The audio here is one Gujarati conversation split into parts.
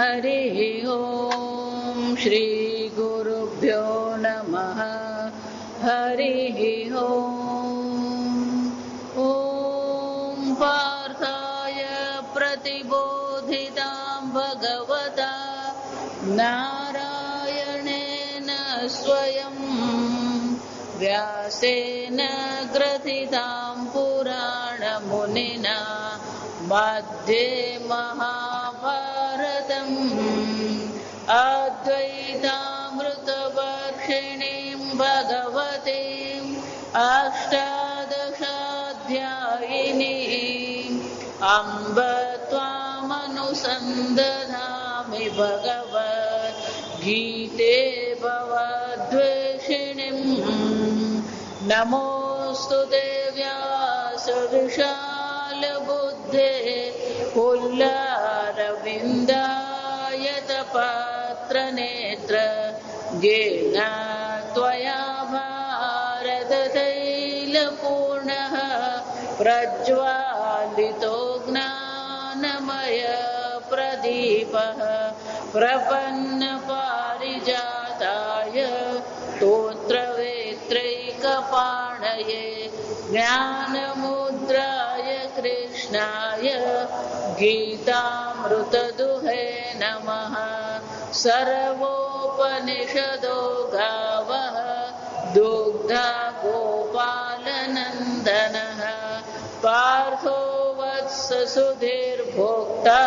हरिः ॐ श्री गुरुभ्यो नमः। हरिः ॐ पार्थाय प्रतिबोधितां भगवता नारायणेन स्वयं व्यासेन ग्रथितां पुराणमुनिना मध्ये महाभारतम् अद्वैतामृतवर्षिणीं भगवतीम् अष्टादशाध्यायिनीम् अम्ब त्वामनुसन्दधामि भगवद्गीते भवद्वेषिणीम्। नमोऽस्तु ते व्यासविशालबुद्धे पुल्लारविन्दायतपात्रनेत्र येन त्वया भारततैलपूर्णः प्रज्वालितो ज्ञानमय प्रदीपः प्रपन्नपारिजाताय स्तोत्रवेत्रैकपाणये ज्ञानमुद्राय कृष्णाय गीतामृतदुहे नमः। सर्वोपनिषदो गावः दुग्धा गोपालनन्दनः पार्थो वत्स सुधीर्भोक्ता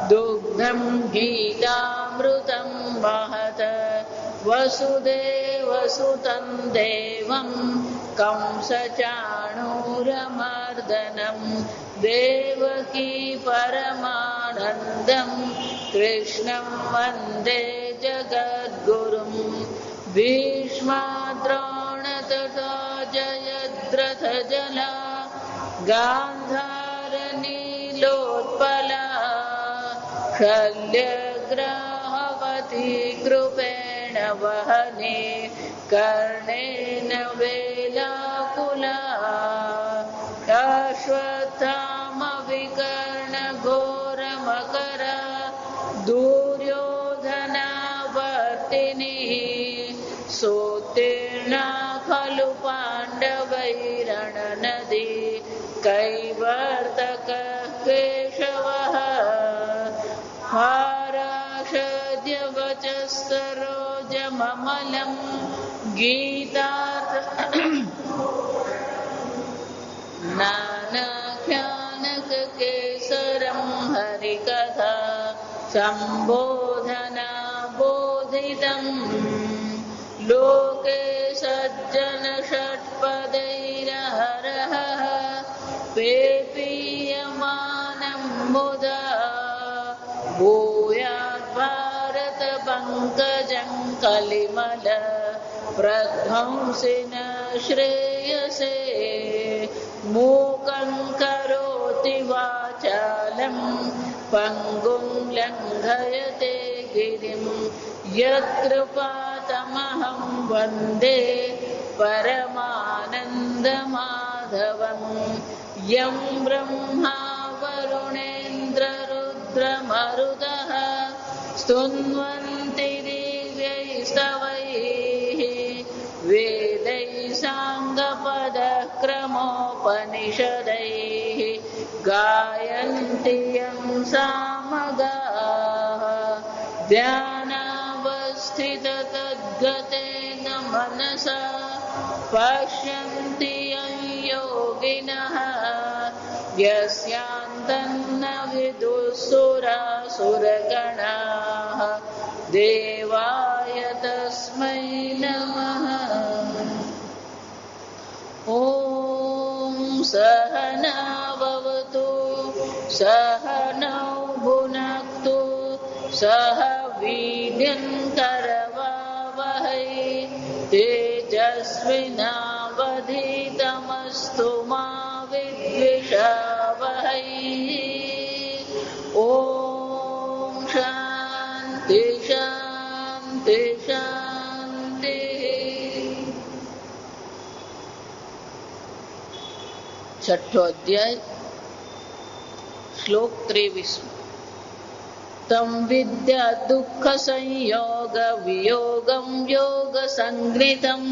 दुग्धं गीतामृतं महत्। वसुदेवसुतं देवं कंसचाणूरमर्दनं देवकी परमानन्दं कृष्णं वन्दे जगद्गुरुं। भीष्माद्रोण तथा जयद्रथजला गान्धारनीलोत्पला शल्यग्राहवती कृपेण वहने कर्णेन वेलाकुला अश्वत्थामविकर्णघोरमकरा दुर्योधनावर्तिनी सोत्तीर्णा खलु पाण्डवैरणनदी कैवर्तकः केशवः हाराशद्यवचः सरोजममलं गीतार्थ नानाख्यानककेसरं हरिकथा सम्बोधना बोधितं लोके सज्जन षट्पदैरहरः पेपीयमानं मुदा भूयात् भारत पंकजं कलिमल प्रध्वंसिन श्रेयसे। मूकं करोति वाचालं पङ्गुं लङ्घयते गिरिं यत्कृपातमहं वन्दे परमानन्दमाधवम्। यं ब्रह्मा वरुणेन्द्ररुद्रमरुतः स्तुन्वन्ति दिव्यैस्तवैः वेदैः साङ्गपदक्रमोपनिषदैः गायन्ति यं सामगाः ध्यानावस्थिततद्गतेन मनसा पश्यन्ति यं योगिनः यस्यान्तन्न विदुःसुरासुरगणाः देवाय तस्मै नमः। ॐ सहना भवतु सहनौ भुनक्तु सह वीर्यं करवावहै तेजस्विनावधीतमस्तु मा विद्विषावहै। ॐ शान्ति शान्ति शान्तिः। छठो अध्याय श्लोक 23। तं विद्या दुःख संयोग वियोगं योग संगृतम्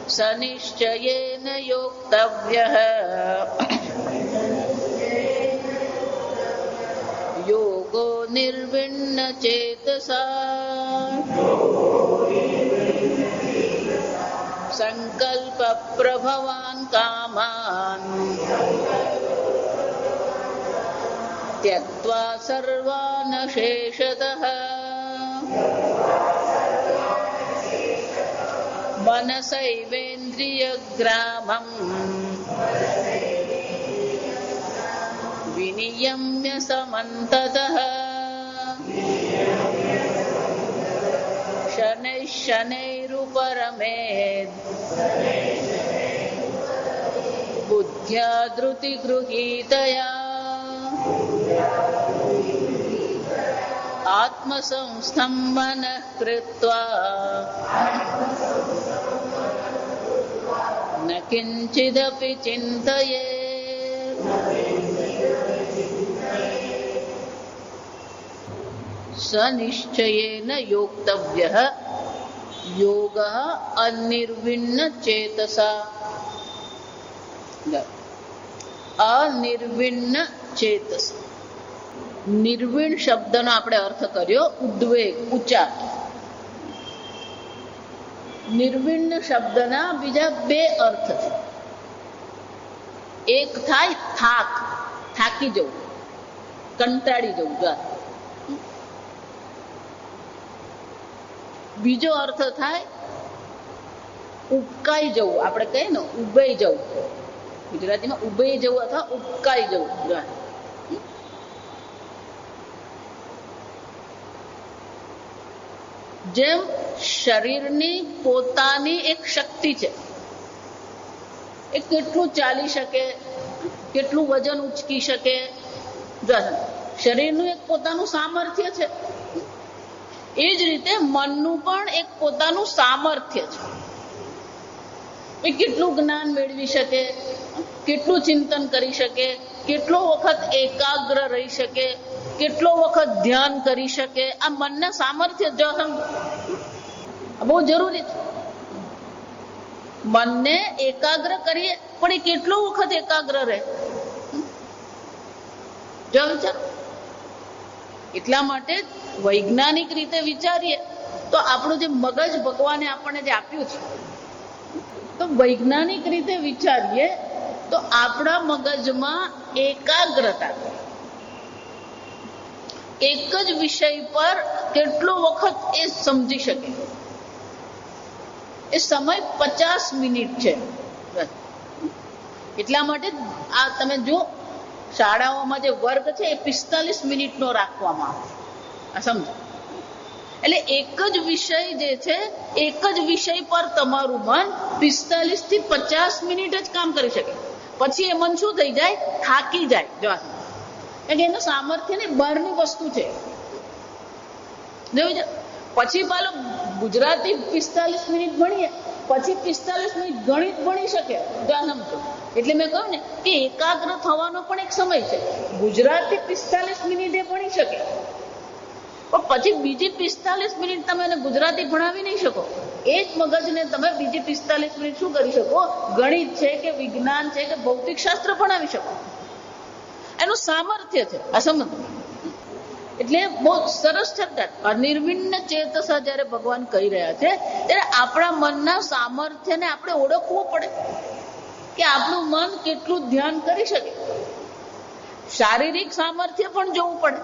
स निश्चयेन योक्तव्यः योगो निर्विण्ण चेतसा संकल्प प्रभवान् कामान् त्यक्त्वा सर्वान् शेषतः मनसैवेन्द्रियग्रामम् विनियम्य समन्ततः शनैः शनैरुपरमेत् बुद्ध्या धृतिगृहीतया आत्मसंस्थं मनः कृत्वा न किञ्चिदपि चिन्तयेत् स निश्चयेन योक्तव्यः योगः अनिर्विण्ण चेतसा અનિર્વિણ ચેતસ. નિર્વિણ શબ્દનો આપણે અર્થ કર્યો ઉદ્વેગ, ઉચ્ચાર. નિર્વિણ શબ્દના બીજા બે અર્થ છે. એક થાય થાક, થાકી જવું, કંટાળી જવું. બીજો અર્થ થાય ઉબકાઈ જવું. આપણે કહીએ ને ઉબાઈ જવું, ગુજરાતીમાં ઉબાઈ જવું અથવા ઉબકાઈ જવું. જેમ શરીરની પોતાની એક શક્તિ છે, એ કેટલું ચાલી શકે, કેટલું વજન ઉચકી શકે, શરીરનું એક પોતાનું સામર્થ્ય છે. એ જ રીતે મનનું પણ એક પોતાનું સામર્થ્ય છે. એ કેટલું જ્ઞાન મેળવી શકે, કેટલું ચિંતન કરી શકે, કેટલો વખત એકાગ્ર રહી શકે, કેટલો વખત ધ્યાન કરી શકે. આ મનના સામર્થ્ય બહુ જરૂરી છે. મનને એકાગ્ર કરીએ પણ એ કેટલો વખત એકાગ્ર રહે, જો વિચાર. એટલા માટે વૈજ્ઞાનિક રીતે વિચારીએ તો આપણું જે મગજ ભગવાને આપણને જે આપ્યું છે, તો વૈજ્ઞાનિક રીતે વિચારીએ તો આપણા મગજમાં એકાગ્રતા એક જ વિષય પર કેટલો વખત એ સમજી શકે, એ સમય 50 મિનિટ છે. એટલા માટે આ તમે જો શાળાઓમાં જે વર્ગ છે એ 45 મિનિટનો રાખવામાં આવે. આ સમજો. એટલે એક જ વિષય જે છે, એક જ વિષય પર તમારું મન 45 થી 50 મિનિટ જ કામ કરી શકે. પછી એ મન શું થઈ જાય? થાકી જાય. જો એટલે એનું સામર્થ્ય ને બહારની વસ્તુ છે. જોયું છે. પછી પાલો ગુજરાતી 45 મિનિટ ભણીએ, પછી 45 મિનિટ ગણિત ભણી શકે. જો સમજો. એટલે મેં કહ્યું ને કે એકાગ્ર થવાનો પણ એક સમય છે. ગુજરાતી 45 મિનિટે ભણી શકે, પણ પછી બીજી 45 મિનિટ તમે એને ગુજરાતી ભણાવી નહીં શકો. એ જ મગજને તમે બીજી 45 મિનિટ શું કરી શકો? ગણિત છે કે વિજ્ઞાન છે કે ભૌતિક શાસ્ત્ર ભણાવી શકો. એનું સામર્થ્ય છે. આ સમજો. એટલે બહુ સરસ શબ્દ અનિર્વિણ ચેતસા જયારે ભગવાન કહી રહ્યા છે, ત્યારે આપણા મનના સામર્થ્યને આપણે ઓળખવું પડે કે આપણું મન કેટલું ધ્યાન કરી શકે. શારીરિક સામર્થ્ય પણ જોવું પડે.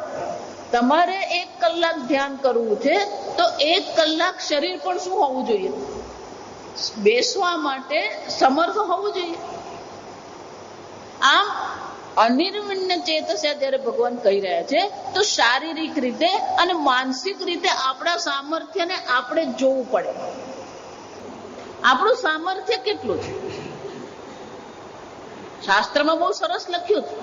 તમારે 1 કલાક ધ્યાન કરવું છે તો 1 કલાક શરીર પણ શું હોવું જોઈએ? બેસવા માટે સમર્થ હોવું જોઈએ. આમ અનિર્વિણ ચેતસ્યા જયારે ભગવાન કહી રહ્યા છે, તો શારીરિક રીતે અને માનસિક રીતે આપણા સામર્થ્યને આપણે જોવું પડે. આપણું સામર્થ્ય કેટલું છે? શાસ્ત્રમાં બહુ સરસ લખ્યું છે.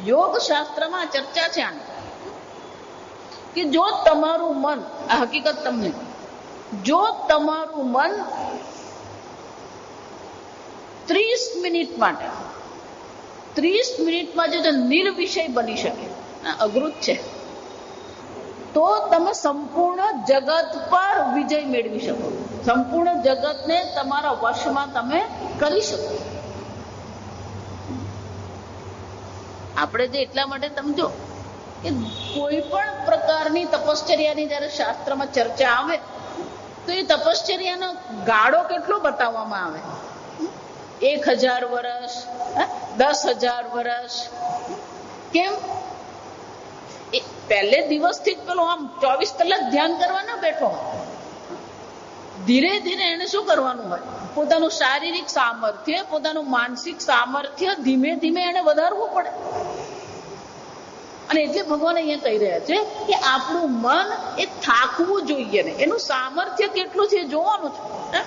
યોગ શાસ્ત્રમાં ચર્ચા છે આની કે જો તમારું મન, આ હકીકત તમને, જો તમારું મન મિનિટ માટે, 30 મિનિટમાં જો નિર્વિષય બની શકે, અઘરું જ છે, તો તમે સંપૂર્ણ જગત પર વિજય મેળવી શકો, સંપૂર્ણ જગતને તમારા વશમાં તમે કરી શકો. આપણે જે એટલા માટે સમજો કે કોઈ પણ પ્રકારની તપશ્ચર્યાની જયારે શાસ્ત્રમાં ચર્ચા આવે તો એ તપશ્ચર્યાનો ગાળો કેટલો બતાવવામાં આવે, 1000 વર્ષ, 10,000 વર્ષ. કેમ? એ પહેલે દિવસથી જ પેલો આમ 24 કલાક ધ્યાન કરવા ના બેઠો હોય, ધીરે ધીરે એને શું કરવાનું હોય, પોતાનું શારીરિક સામર્થ્ય, પોતાનું માનસિક સામર્થ્ય ધીમે ધીમે એને વધારવું પડે. અને એટલે ભગવાન અહીંયા કહી રહ્યા છે કે આપણું મન એ થાકવું જોઈએ ને, એનું સામર્થ્ય કેટલું છે જોવાનું છે.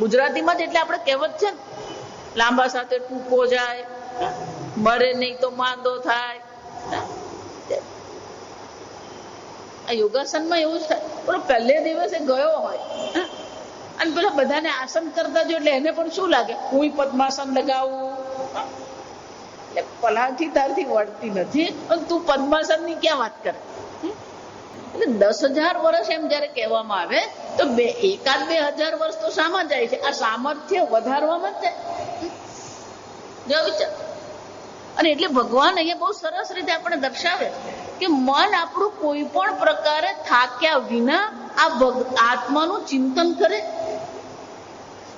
ગુજરાતીમાં જ એટલે આપણે કહેવત છે ને, લાંબા સાથે ટૂંકો જાય, મરે નહીં તો માંદો થાય. આ યોગાસનમાં એવું જ થાય, પણ પહેલે દિવસે ગયો હોય અને પેલા બધાને આસન કરતા જો એટલે એને પણ શું લાગે, હું પદ્માસન લગાવું, એટલે પલાઠી તારથી વળતી નથી અને તું પદ્માસન ની ક્યાં વાત કરે. એટલે 10,000 વર્ષ એમ જયારે કહેવામાં આવે તો 1,000-2,000 વર્ષ તો શામાં જાય છે, આ સામર્થ્ય વધારવામાં જ જાય. જો વિચાર. અને એટલે ભગવાન અહીંયા બહુ સરસ રીતે આપણે દર્શાવે કે મન આપણું કોઈ પણ પ્રકારે થાક્યા વિના આ આત્માનું ચિંતન કરે.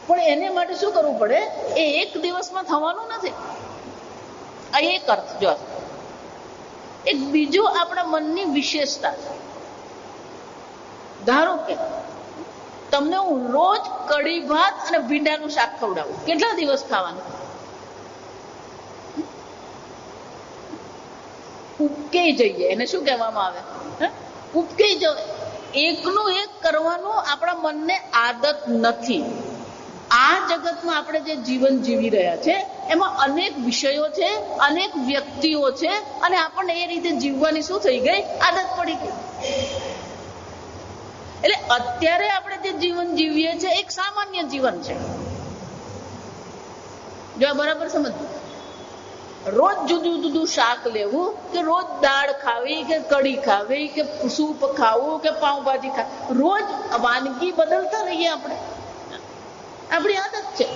પણ એને માટે શું કરવું પડે, એ એક દિવસમાં થવાનું નથી. આ એક અર્થ. જો એક બીજો આપણા મનની વિશેષતા છે. ધારો કે તમને હું રોજ કઢી ભાત અને ભીંડાનું શાક ખવડાવું, કેટલા દિવસ ખાવાનું? ઉપકેઈ જઈએ, એને શું કહેવામાં આવે, ઉપકેઈ જવાય. એકનું એક કરવાનું આપણા મનને આદત નથી. આ જગતમાં આપણે જે જીવન જીવી રહ્યા છે એમાં અનેક વિષયો છે, અનેક વ્યક્તિઓ છે, અને આપણને એ રીતે જીવવાની શું થઈ ગઈ, આદત પડી ગઈ. એટલે અત્યારે આપણે જે જીવન જીવીએ છીએ એક સામાન્ય જીવન છે. જો બરાબર સમજવું, રોજ જુદું જુદું શાક લેવું, કે રોજ દાળ ખાવી, કે કઢી ખાવી, કે સૂપ ખાવું, કે પાઉંભાજી ખાવી, રોજ વાનગી બદલતા રહીએ આપણે, આપણી આદત છે.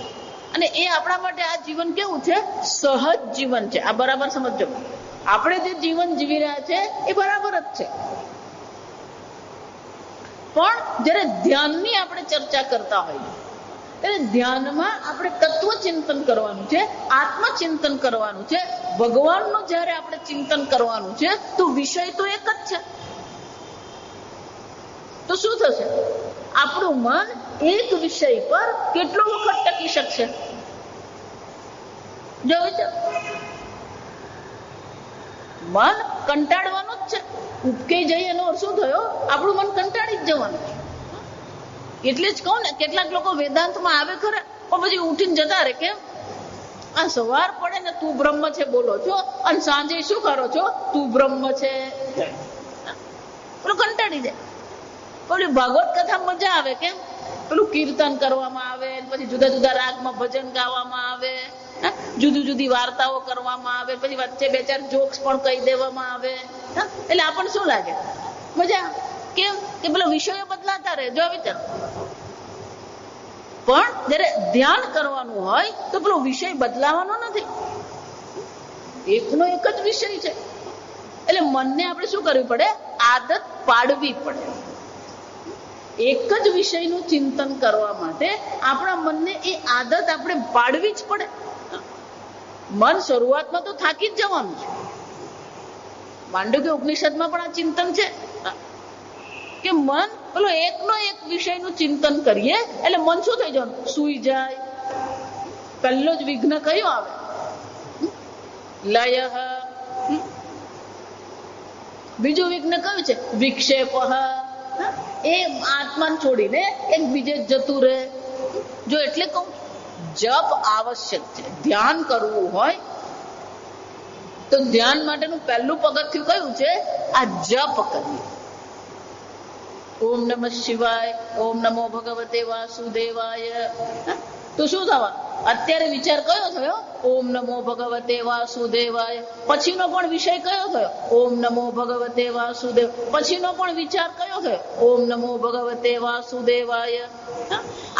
અને એ આપણા માટે આ જીવન કેવું છે, સહજ જીવન છે. આ બરાબર સમજો, આપણે જે જીવન જીવી રહ્યા છે એ બરાબર જ છે. પણ જયારે ધ્યાનની આપણે ચર્ચા કરતા હોઈએ ત્યારે ધ્યાનમાં આપણે તત્વ ચિંતન કરવાનું છે, આત્મચિંતન કરવાનું છે, ભગવાનનું જયારે આપણે ચિંતન કરવાનું છે તો વિષય તો એક જ છે. તો શું થશે, આપણું મન એક વિષય પર કેટલો વખત ટકી શકશે? જો વિચાર, મન કંટાળવાનું જ છે. ઉપકે જઈએ એનો શું થયો, આપણું મન કંટાળી જ જવાનું. એટલે જ કહું ને, કેટલાક લોકો વેદાંતમાં આવે ખરા પણ પછી ઉઠીને જતા રહે. કેમ? આ સવાર પડે ને તું બ્રહ્મ છે બોલો છો, અને સાંજે શું કરો છો, તું બ્રહ્મ છે, પેલું કંટાળી જાય. પેલી ભાગવત કથા મજા આવે. કેમ? પેલું કીર્તન કરવામાં આવે, પછી જુદા જુદા રાગમાં ભજન ગાવામાં આવે, જુદી જુદી વાર્તાઓ કરવામાં આવે, પછી વચ્ચે 2-4 જોક્સ પણ કહી દેવામાં આવે. એટલે આપણને શું લાગે, મજા. કેમ? કે પેલો વિષયો બદલાતા રહે. જો વિચાર, પણ જયારે ધ્યાન કરવાનું હોય તો પેલો વિષય બદલાવાનો નથી, એકનો એક જ વિષય છે. એટલે મનને આપણે શું કરવું પડે, આદત પાડવી પડે. એક જ વિષયનું ચિંતન કરવા માટે આપણા મનને એ આદત આપણે પાડવી જ પડે. મન શરૂઆતમાં તો થાકી જ જવાનું છે. માંડવ્ય ઉપનિષદમાં પણ આ ચિંતન છે કે મન પેલો એકનો એક વિષયનું ચિંતન કરીએ એટલે મન શું થઈ જવાનું, સૂઈ જાય. પહેલો જ વિઘ્ન કયો આવે, લય. બીજું વિઘ્ન કયું છે, વિક્ષેપ. એ આત્માને છોડીને એક બીજે જતું રહે. જો એટલે કહું, જપ આવશ્યક છે. ધ્યાન કરવું હોય તો ધ્યાન માટેનું પહેલું પગથિયું કયું છે, આ જપ કરવી. ઓમ નમઃ શિવાય, ઓમ નમો ભગવતે વાસુદેવાય. તો શું થવાનું, અત્યારે વિચાર કયો થયો? ઓમ નમો ભગવતે વાસુદેવાય. પછીનો પણ વિષય કયો થયો? ઓમ નમો ભગવતે વાસુદેવ. પછીનો પણ વિચાર કયો થયો? ઓમ નમો ભગવતે વાસુદેવાય.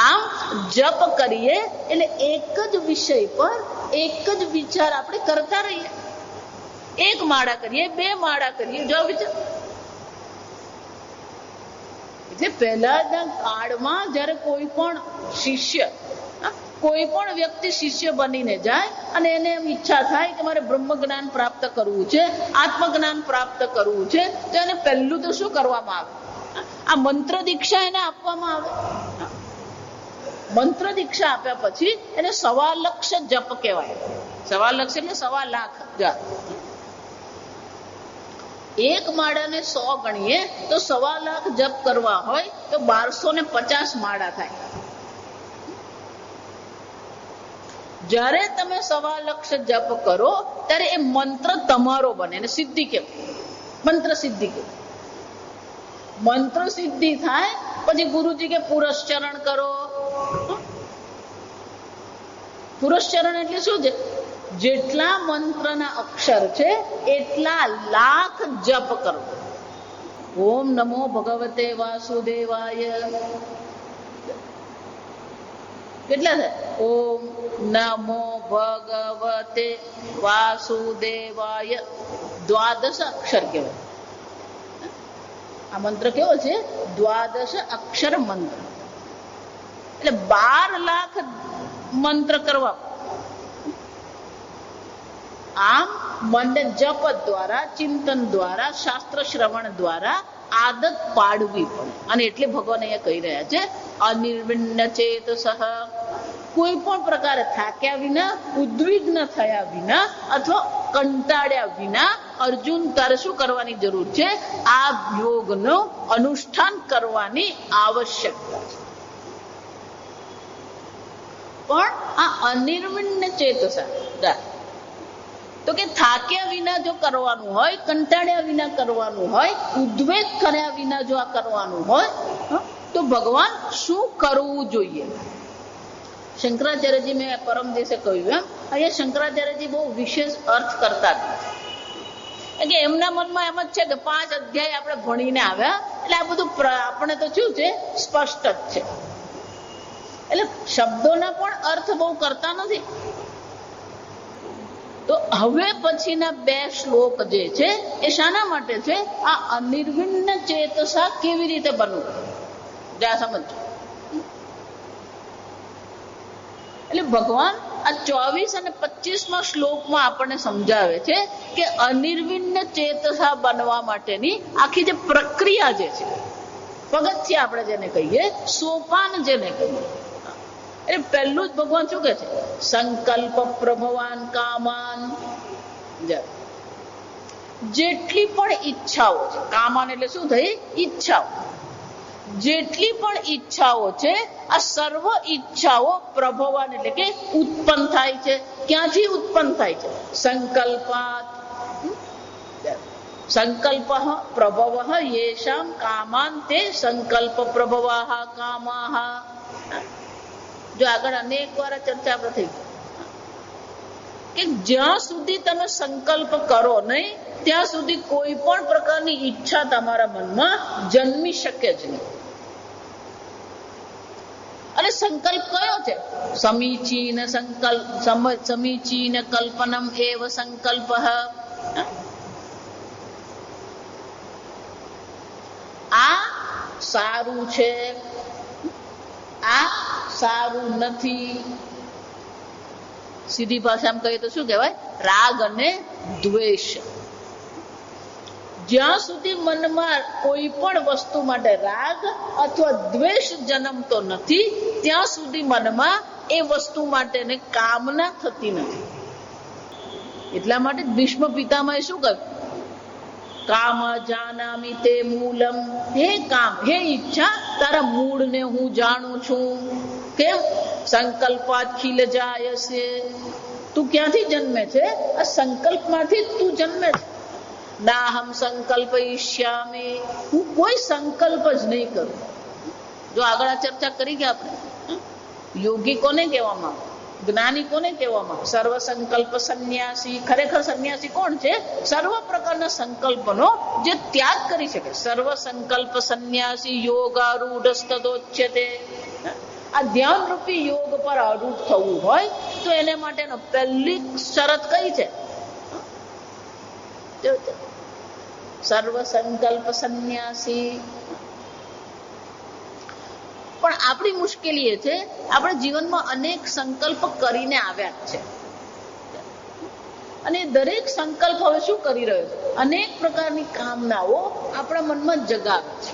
આમ જપ કરીએ એટલે એક જ વિષય પર એક જ વિચાર આપણે કરતા રહીએ. એક માળા કરીએ, બે માળા કરીએ, જો વિચાર. એટલે પહેલાના કાળમાં જયારે કોઈ પણ શિષ્ય, કોઈ પણ વ્યક્તિ શિષ્ય બનીને જાય અને એને એમ ઈચ્છા થાય કે મારે બ્રહ્મ જ્ઞાન પ્રાપ્ત કરવું છે, આત્મજ્ઞાન પ્રાપ્ત કરવું છે, તો એને પહેલું તો શું કરવામાં આવે? આ મંત્ર દીક્ષા એને આપવામાં આવે. મંત્ર દીક્ષા આપ્યા પછી એને 1.25 લાખ જપ કહેવાય. 1.25 લાખ એટલે 1.25 લાખ જપ. એક માળાને 100 ગણીએ તો 1.25 લાખ જપ કરવા હોય તો 1250 માળા થાય. જ્યારે તમે 1.25 લાખ જપ કરો ત્યારે એ મંત્ર તમારો બને, એને સિદ્ધિ કહેવાય. મંત્ર સિદ્ધિ કહેવાય. મંત્ર સિદ્ધિ થાય પછી ગુરુજી કે પુરસ્ચરણ કરો. પુરસ્ચરણ એટલે શું છે? જેટલા મંત્રના અક્ષર છે એટલા લાખ જપ કરો. ઓમ નમો ભગવતે વાસુદેવાય કેટલા થાય? ઓમ નમો ભગવતે વાસુદેવાય 12 અક્ષર કહેવાય. આ મંત્ર કેવો છે? 12 અક્ષર મંત્ર. એટલે 12 લાખ મંત્ર કરવા. આમ મને જપ દ્વારા, ચિંતન દ્વારા, શાસ્ત્ર શ્રવણ દ્વારા આદત પાડવી પડે. અને એટલે ભગવાન અહીંયા કહી રહ્યા છે અનિર્વિણ્ય ચેતસઃ, કોઈ પણ પ્રકારે થાક્યા વિના, ઉદ્વિગ્ન થયા વિના અથવા કંટાળ્યા વિના અર્જુન તારે શું કરવાની જરૂર છે? આ યોગનું અનુષ્ઠાન કરવાની આવશ્યકતા છે. પણ આ અનિર્વિણ્ય ચેતસઃ તો કે થાક્યા વિના જો કરવાનું હોય, કંટાળ્યા વિના કરવાનું હોય, ઉદ્વેગ કર્યા વિના જો આ કરવાનું હોય તો ભગવાન શું કરવું જોઈએ? શંકરાચાર્યજી, મેં પરમ દિવસે કહ્યું એમ, અહીંયા શંકરાચાર્યજી બહુ વિશેષ અર્થ કરતા હતા. કે એમના મનમાં એમ જ છે કે 5 અધ્યાય આપણે ભણીને આવ્યા એટલે આ બધું આપણે તો શું છે? સ્પષ્ટ જ છે. એટલે શબ્દોના પણ અર્થ બહુ કરતા નથી. તો હવે પછીના 2 શ્લોક જે છે એ શાના માટે છે? આ અનિર્વિણ્ય ચેતસા કેવી રીતે બનવું, જ્યાં સમજો. એટલે ભગવાન આ 24 અને 25મા શ્લોકમાં આપણને સમજાવે છે કે અનિર્વિણ્ય ચેતસા બનવા માટેની આખી જે પ્રક્રિયા જે છે, પગથિયાં આપણે જેને કહીએ, સોપાન જેને કહીએ. એટલે પહેલું જ ભગવાન શું કહે છે? સંકલ્પ પ્રભવાન કામાન. જેટલી પણ ઈચ્છાઓ છે, કામાન એટલે શું થઈ? ઈચ્છાઓ. જેટલી પણ ઈચ્છાઓ છે આ સર્વ ઈચ્છાઓ પ્રભવાન એટલે કે ઉત્પન્ન થાય છે. ક્યાંથી ઉત્પન્ન થાય છે? સંકલ્પાત. સંકલ્પ પ્રભવ યેષામ કામાન તે સંકલ્પ પ્રભવાહ કામાહ. જો આગળ અનેક વાર ચર્ચા આપણે થઈ કે જ્યાં સુધી તમે સંકલ્પ કરો નહીં ત્યાં સુધી કોઈ પણ પ્રકારની ઈચ્છા તમારા મનમાં જન્મી શકે જ નહીં. અને સંકલ્પ કયો છે? સમીચીન સંકલ્પ, સમીચીન કલ્પનમ એવ સંકલ્પ. આ સારું છે, આ સારું નથી. સીધી ભાષામાં કહીએ તો શું કહેવાય? રાગ અને દ્વેષ. જ્યાં સુધી મનમાં કોઈ પણ વસ્તુ માટે રાગ અથવા દ્વેષ જન્મતો નથી ત્યાં સુધી મનમાં એ વસ્તુ માટેને કામના થતી નથી. એટલા માટે ભીષ્મ પિતામહે શું કહ્યું? કામ જાનામિ તે મૂલમ. હે કામ, હે ઈચ્છા, તારા મૂળને હું જાણું છું. કેમ? સંકલ્પાત ખીલ જાય છે. તું ક્યાંથી જન્મે છે? આ સંકલ્પમાંથી તું જન્મે છે. નાહમ સંકલ્પયિષ્યામિ. હું કોઈ સંકલ્પ જ નહીં કરું. જો આગળ આ ચર્ચા કરી ગયા આપણે, યોગી કોને કહેવામાં આવે? જ્ઞાની કોને કહેવામાં? સર્વ સંકલ્પ સંન્યાસી. ખરેખર સંન્યાસી કોણ છે? સર્વ પ્રકારના સંકલ્પનો જે ત્યાગ કરી શકે. સર્વ સંકલ્પ સંન્યાસી યોગારૂઢસ્તદોચ્યતે. આ ધ્યાન રૂપી યોગ પર આરૂઢ થવું હોય તો એને માટેનો પહેલી શરત કઈ છે? સર્વ સંકલ્પ સંન્યાસી. પણ આપણી મુશ્કેલી એ છે, આપણે જીવનમાં અનેક સંકલ્પ કરીને આવ્યા છે, અને દરેક સંકલ્પ હવે શું કરી રહ્યો છે? અનેક પ્રકારની કામનાઓ આપણા મનમાં જગાવે છે.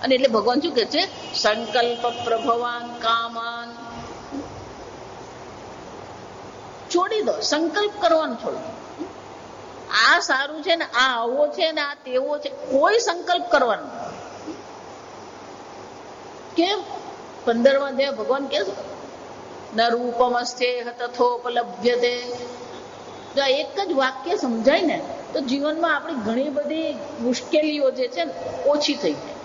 અને એટલે ભગવાન શું કે છે? સંકલ્પ પ્રભવાન કામાન. છોડી દો, સંકલ્પ કરવાનું છોડી. આ સારું છે ને, આ આવો છે ને, આ તેવો છે, કોઈ સંકલ્પ કરવાનો. કેમ? 15મા અધ્યાય ભગવાન કે છે ન રૂપમસ્તે તથોપલભ્યતે. જો આ એક જ વાક્ય સમજાય ને તો જીવનમાં આપણી ઘણી બધી મુશ્કેલીઓ જે છે ને ઓછી થઈ જાય.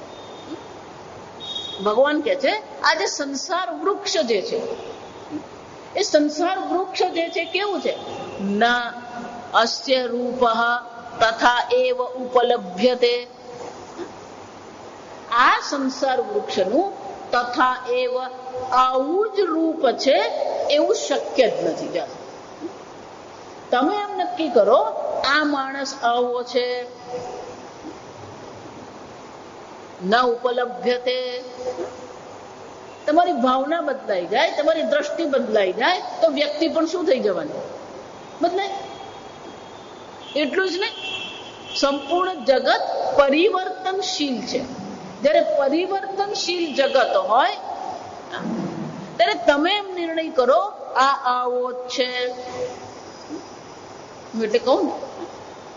ભગવાન કે છે આ જે સંસાર વૃક્ષ જે છે, એ સંસાર વૃક્ષ જે છે કેવું છે? ના અસ્ય રૂપ તથા એવ ઉપલભ્યતે. આ સંસાર વૃક્ષનું તથા એવ આવું જ રૂપ છે એવું શક્ય જ નથી. તમે એમ નક્કી કરો આ માણસ આવો છે, ન ઉપલભ્યતે. તમારી ભાવના બદલાઈ જાય, તમારી દ્રષ્ટિ બદલાઈ જાય તો વ્યક્તિ પણ શું થઈ જવાની? બદલાય. એટલું જ નહીં, સંપૂર્ણ જગત પરિવર્તનશીલ છે. જ્યારે પરિવર્તનશીલ જગત હોય ત્યારે તમે એમ નિર્ણય કરો આ આવો છે. હું એટલે કહું ને,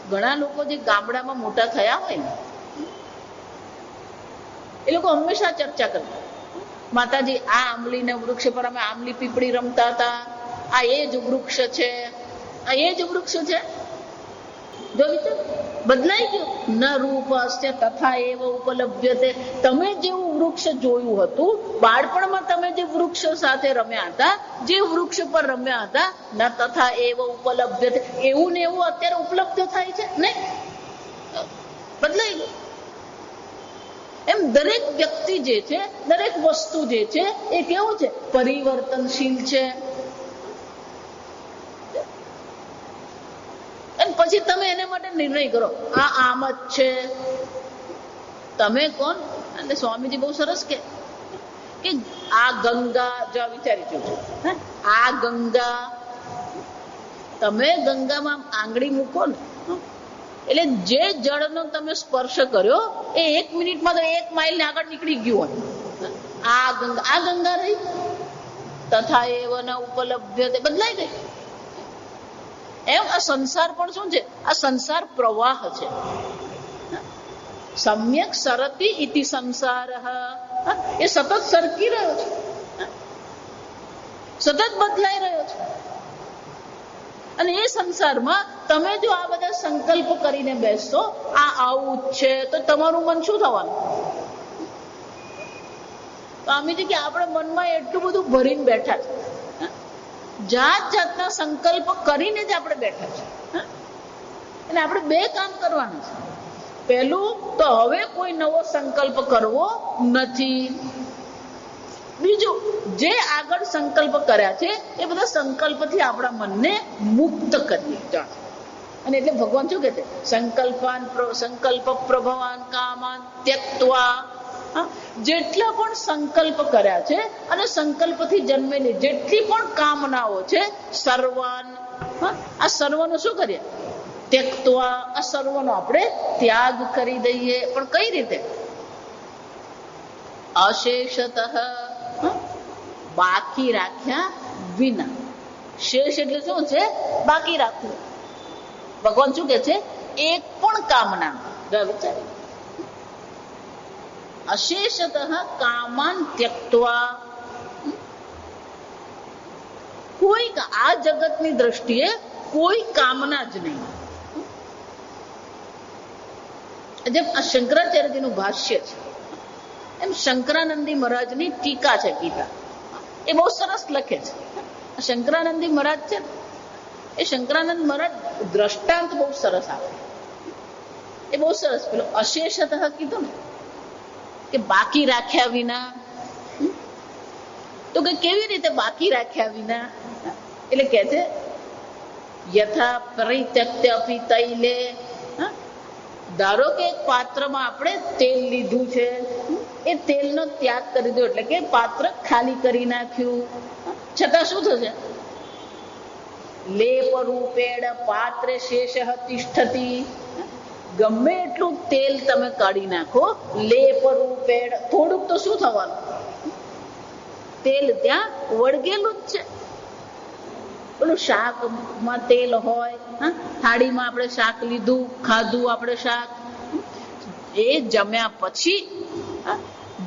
ઘણા લોકો જે ગામડામાં મોટા થયા હોય ને એ લોકો હંમેશા ચર્ચા કરતા, માતાજી આ આંબલીના વૃક્ષ પર અમે આંબલી પીપળી રમતા હતા, આ એ જ વૃક્ષ છે, આ એ જ વૃક્ષ છે. જો વિચાર બદલાઈ ગયું. ન રૂપ અસ્ય તથા એવ ઉપલભ્યતે. તમે જેવું વૃક્ષ જોયું હતું બાળપણમાં, તમે જે વૃક્ષ સાથે રમ્યા હતા, જે વૃક્ષ પર રમ્યા હતા, ન તથા એવ ઉપલભ્યતે. એવું ને એવું અત્યારે ઉપલબ્ધ થાય છે ને, બદલાઈ ગયું. એમ દરેક વ્યક્તિ જે છે, દરેક વસ્તુ જે છે એ કેવું છે? પરિવર્તનશીલ છે. અને પછી તમે એને માટે નિર્ણય કરો આ આમ જ છે. તમે કોણ? એટલે સ્વામીજી બહુ સરસ કે આ ગંગા, જો વિચારી જોજો, આ ગંગા, તમે ગંગામાં આંગળી મૂકો ને એટલે જે જળનો તમે સ્પર્શ કર્યો એ 1 મિનિટમાં તો 1 માઇલ ને આગળ નીકળી ગયું હોય. આ ગંગા રહી. તથા એવ ન ઉપલભ્યતે. બદલાઈ ગઈ. એમ આ સંસાર પણ શું છે? આ સંસાર પ્રવાહ છે. સમ્યક સરતી ઇતિ સંસાર. એ સતત સરકી રહ્યો છે, સતત બદલાઈ રહ્યો છે. અને એ સંસારમાં તમે જો આ બધા સંકલ્પ કરીને બેસશો આ આવું જ છે તો તમારું મન શું થવાનું? સ્વામીજી કે આપણે મનમાં એટલું બધું ભરીને બેઠા છે, જાત જાતના સંકલ્પ કરીને જ આપણે બેઠા છે. અને આપણે 2 કામ કરવાના છે. પહેલું તો હવે કોઈ નવો સંકલ્પ કરવો નથી. બીજું, જે આગળ સંકલ્પ કર્યા છે એ બધા સંકલ્પથી આપણા મનને મુક્ત કરીએ. અને એટલે ભગવાન શું કહે છે? સંકલ્પ પ્રભવાન કામાન ત્યક્ત્વા. જેટલા પણ સંકલ્પ કર્યા છે અને સંકલ્પથી જન્મેલી જેટલી પણ કામનાઓ છે, સર્વાન, આ સર્વનો શું કરીએ? ત્યક્ત્વા. આ સર્વનો આપણે ત્યાગ કરી દઈએ. પણ કઈ રીતે? અશેષતઃ, બાકી રાખ્યા વિના. શેષ એટલે શું છે? બાકી રાખવું. ભગવાન શું કે છે? એક પણ કામના વિચારી. અશેષતઃ કામાન ત્યક્ત્વા. કોઈ આ જગતની દ્રષ્ટિએ કોઈ કામના જ નહીં. જેમ આ શંકરાચાર્યજીનું ભાષ્ય છે, એમ શંકરાનંદી મહારાજની ટીકા છે ગીતા, એ બહુ સરસ લખે છે. શંકરાનંદી મહારાજ છે, એ શંકરાનંદ મહારાજ દ્રષ્ટાંત બહુ સરસ આપે, એ બહુ સરસ. પેલો અશેષતઃ કીધું ને કે બાકી રાખ્યા વિના, તો કે કેવી રીતે બાકી રાખ્યા વિના, એટલે કે છે યથા પરિત્યક્ત અપી તૈલે. ધારો કે એક પાત્રમાં આપણે તેલ લીધું છે, એ તેલનો ત્યાગ કરી દો, એટલે કે પાત્ર ખાલી કરી નાખ્યું, છતાં શું થશે? લેપ રૂપેણ પાત્રે શેષ તિષ્ઠતિ. ગમે એટલું તેલ તમે કાઢી નાખો, લેપ રૂપેણ, થોડુંક તો શું થવાનું? તેલ ત્યાં વળગેલું જ છે. પેલું શાકમાં તેલ હોય, થાળીમાં આપણે શાક લીધું, ખાધું આપણે શાક, એ જમ્યા પછી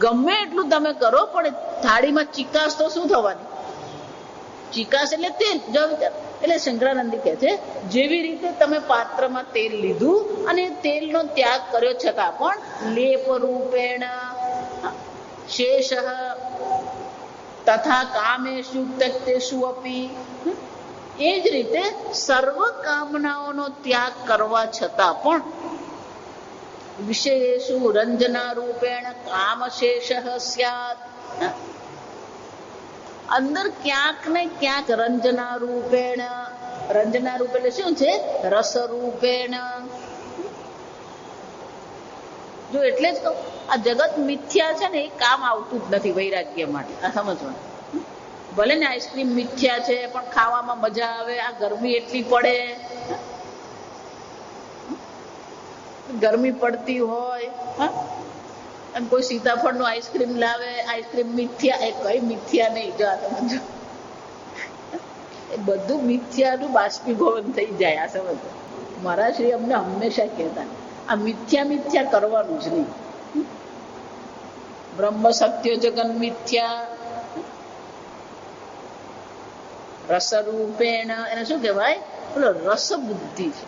ગમે એટલું તમે કરો પણ થાળીમાં ચિકાસ તો શું થવાની? ચિકાસ એટલે તેલ. જો એટલે શંકરાનંદી કહે છે જેવી રીતે તમે પાત્રમાં તેલ લીધું અને તેલનો ત્યાગ કર્યો છતાં પણ લેપ રૂપેણ શેષ તથા કામેષુ ત્યક્તેષુ અપી, એ જ રીતે સર્વ કામનાઓનો ત્યાગ કરવા છતાં પણ વિષયેષુ રંજના રૂપેણ કામશેષ સ્યાત. અંદર ક્યાંક ને ક્યાંક રંજના રૂપેણ, રંજના રૂપ એટલે શું છે? રસ રૂપેણ. જો એટલે જ કહું, આ જગત મિથ્યા છે ને, એ કામ આવતું જ નથી વૈરાગ્ય માટે. આ સમજવાનું. ભલે ને આઈસ્ક્રીમ મિથ્યા છે પણ ખાવામાં મજા આવે. આ ગરમી એટલી પડે, ગરમી પડતી હોય અને કોઈ સીતાફળ નું આઈસ્ક્રીમ લાવે, આઈસ્ક્રીમ મિથ્યા, એ કઈ મિથ્યા નહીં. જો આ સમજો, એ બધું મિથ્યાનું બાષ્પીભવન થઈ જાય. આ સમજો, મારા શ્રી અમને હંમેશા કહેતા આ મિથ્યા મિથ્યા કરવાનું જ નહીં. બ્રહ્મ સત્ય જગન મિથ્યા રસરૂપેણ, એને શું કહેવાય? પેલો રસ બુદ્ધિ છે.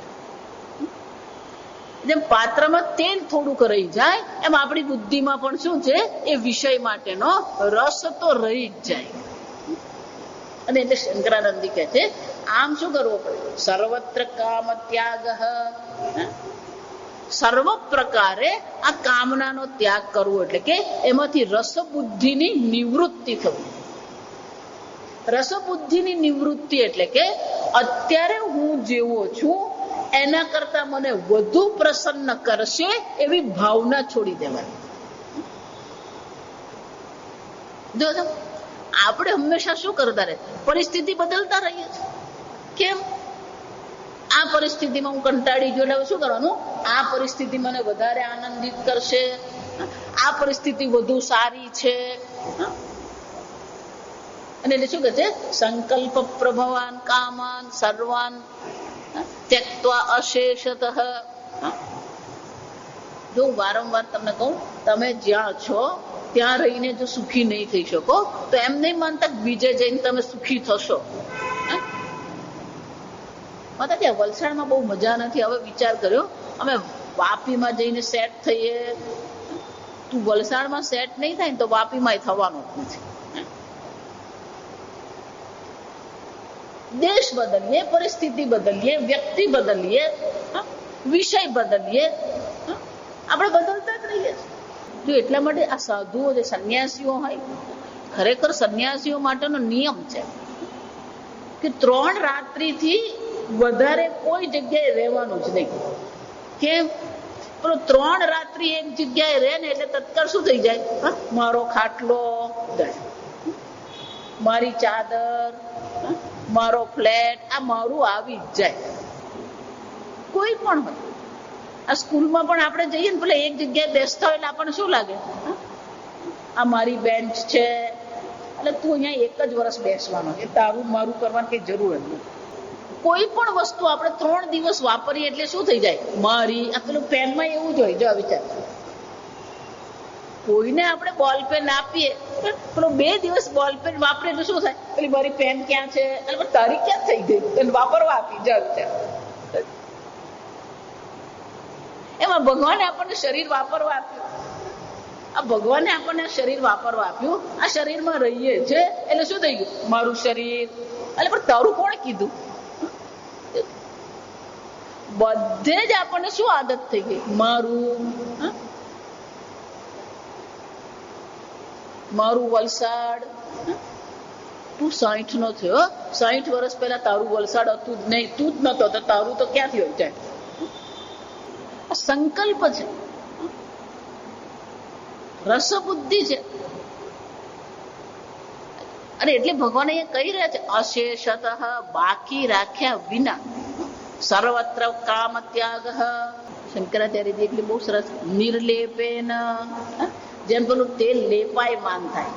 જેમ પાત્રમાં તેલ થોડુંક રહી જાય, એમ આપણી બુદ્ધિમાં પણ શું છે? એ વિષય માટેનો રસ તો રહી જ જાય. અને એટલે શંકરાનંદી કહે છે આમ શું કરવું પડે? સર્વત્ર કામ ત્યાગ, સર્વ પ્રકારે આ કામનાનો ત્યાગ કરવો, એટલે કે એમાંથી રસબુદ્ધિની નિવૃત્તિ થવી. રસબુદ્ધિની નિવૃત્તિ એટલે કે અત્યારે હું જેવો છું એના કરતા મને વધુ પ્રસન્ન કરશે એવી ભાવના છોડી દેવાની. જો આપણે હંમેશા શું કરતા રહે? પરિસ્થિતિ બદલતા રહીએ છીએ. કેમ? આ પરિસ્થિતિમાં હું કંટાળી ગયો એટલે શું કરવાનું? આ પરિસ્થિતિ મને વધારે આનંદિત કરશે, આ પરિસ્થિતિ વધુ સારી છે. અને એટલે શું કહે છે? સંકલ્પ પ્રભવાન કામાન સર્વાન ત્યક્ત્વા અશેષતઃ. જો વારંવાર તમને કહું, તમે જ્યાં છો ત્યાં રહીને જો સુખી નહીં થઈ શકો તો એમ નહીં માનતા બીજે જઈને તમે સુખી થશો. માતા કે વલસાડમાં બહુ મજા નથી. હવે વિચાર કર્યો અમે વાપીમાં જઈને સેટ થઈએ. તું વલસાડમાં સેટ નહીં થાય ને તો વાપીમાં થવાનું જ નથી. દેશ બદલીએ, પરિસ્થિતિ બદલીએ, વ્યક્તિ બદલીએ, વિષય બદલીએ, આપણે બદલતા જ રહીએ છીએ. જો એટલા માટે આ સાધુઓ જે સંન્યાસીઓ હોય, ખરેખર સંન્યાસીઓ માટેનો નિયમ છે કે 3 રાત્રિથી વધારે કોઈ જગ્યાએ રહેવાનું જ નહીં. કેમ? પેલો 3 રાત્રિ એક જગ્યાએ રહે ને એટલે તત્કાળ શું થઈ જાય? મારો ખાટલો, મારી ચાદર, મારો ફ્લેટ, આ મારું આવી જ જાય. કોઈ પણ હોય, આ સ્કૂલમાં પણ આપણે જઈએ ને પેલા એક જગ્યાએ બેસતા હોય એટલે આપણને શું લાગે? આ મારી બેન્ચ છે એટલે તું અહીંયા એક જ વર્ષ બેસવાનો, એ તારું મારું કરવાની કઈ જરૂર જ નથી. કોઈ પણ વસ્તુ આપણે 3 દિવસ વાપરીએ એટલે શું થઈ જાય? મારી. આ પેલું પેનમાં એવું જ હોય. જો વિચાર, કોઈને આપણે બોલ પેન આપીએ, પેલો 2 દિવસ બોલ પેન વાપરે એટલે શું થાય? પેલી મારી પેન ક્યાં છે? એટલે તારી ક્યાં થઈ ગઈ? એને વાપરવા આપી. જો વિચાર, એમાં ભગવાને આપણને શરીર વાપરવા આપ્યું. આ ભગવાને આપણને શરીર વાપરવા આપ્યું, આ શરીરમાં રહીએ છે એટલે શું થઈ ગયું? મારું શરીર. એટલે પણ તારું કોણે કીધું? બધે જ આપણને શું આદત થઈ ગઈ? મારું. મારું વલસાડ. તું 60 નો થયો, 60 વર્ષ પહેલા તારું વલસાડ હતું જ નહીં, તું જ નતો તો તારું તો ક્યાંથી હોય જાય? આ સંકલ્પ છે, રસબુદ્ધિ છે. અરે એટલે ભગવાન અહીંયા કહી રહ્યા છે અશેષતઃ, બાકી રાખ્યા વિના, સર્વત્ર કામ ત્યાગ. શંકરાચાર્યજી એટલે બહુ સરસ, નિર્લેપેન, જેમ પેલું તેલ લેપાયમાન થાય,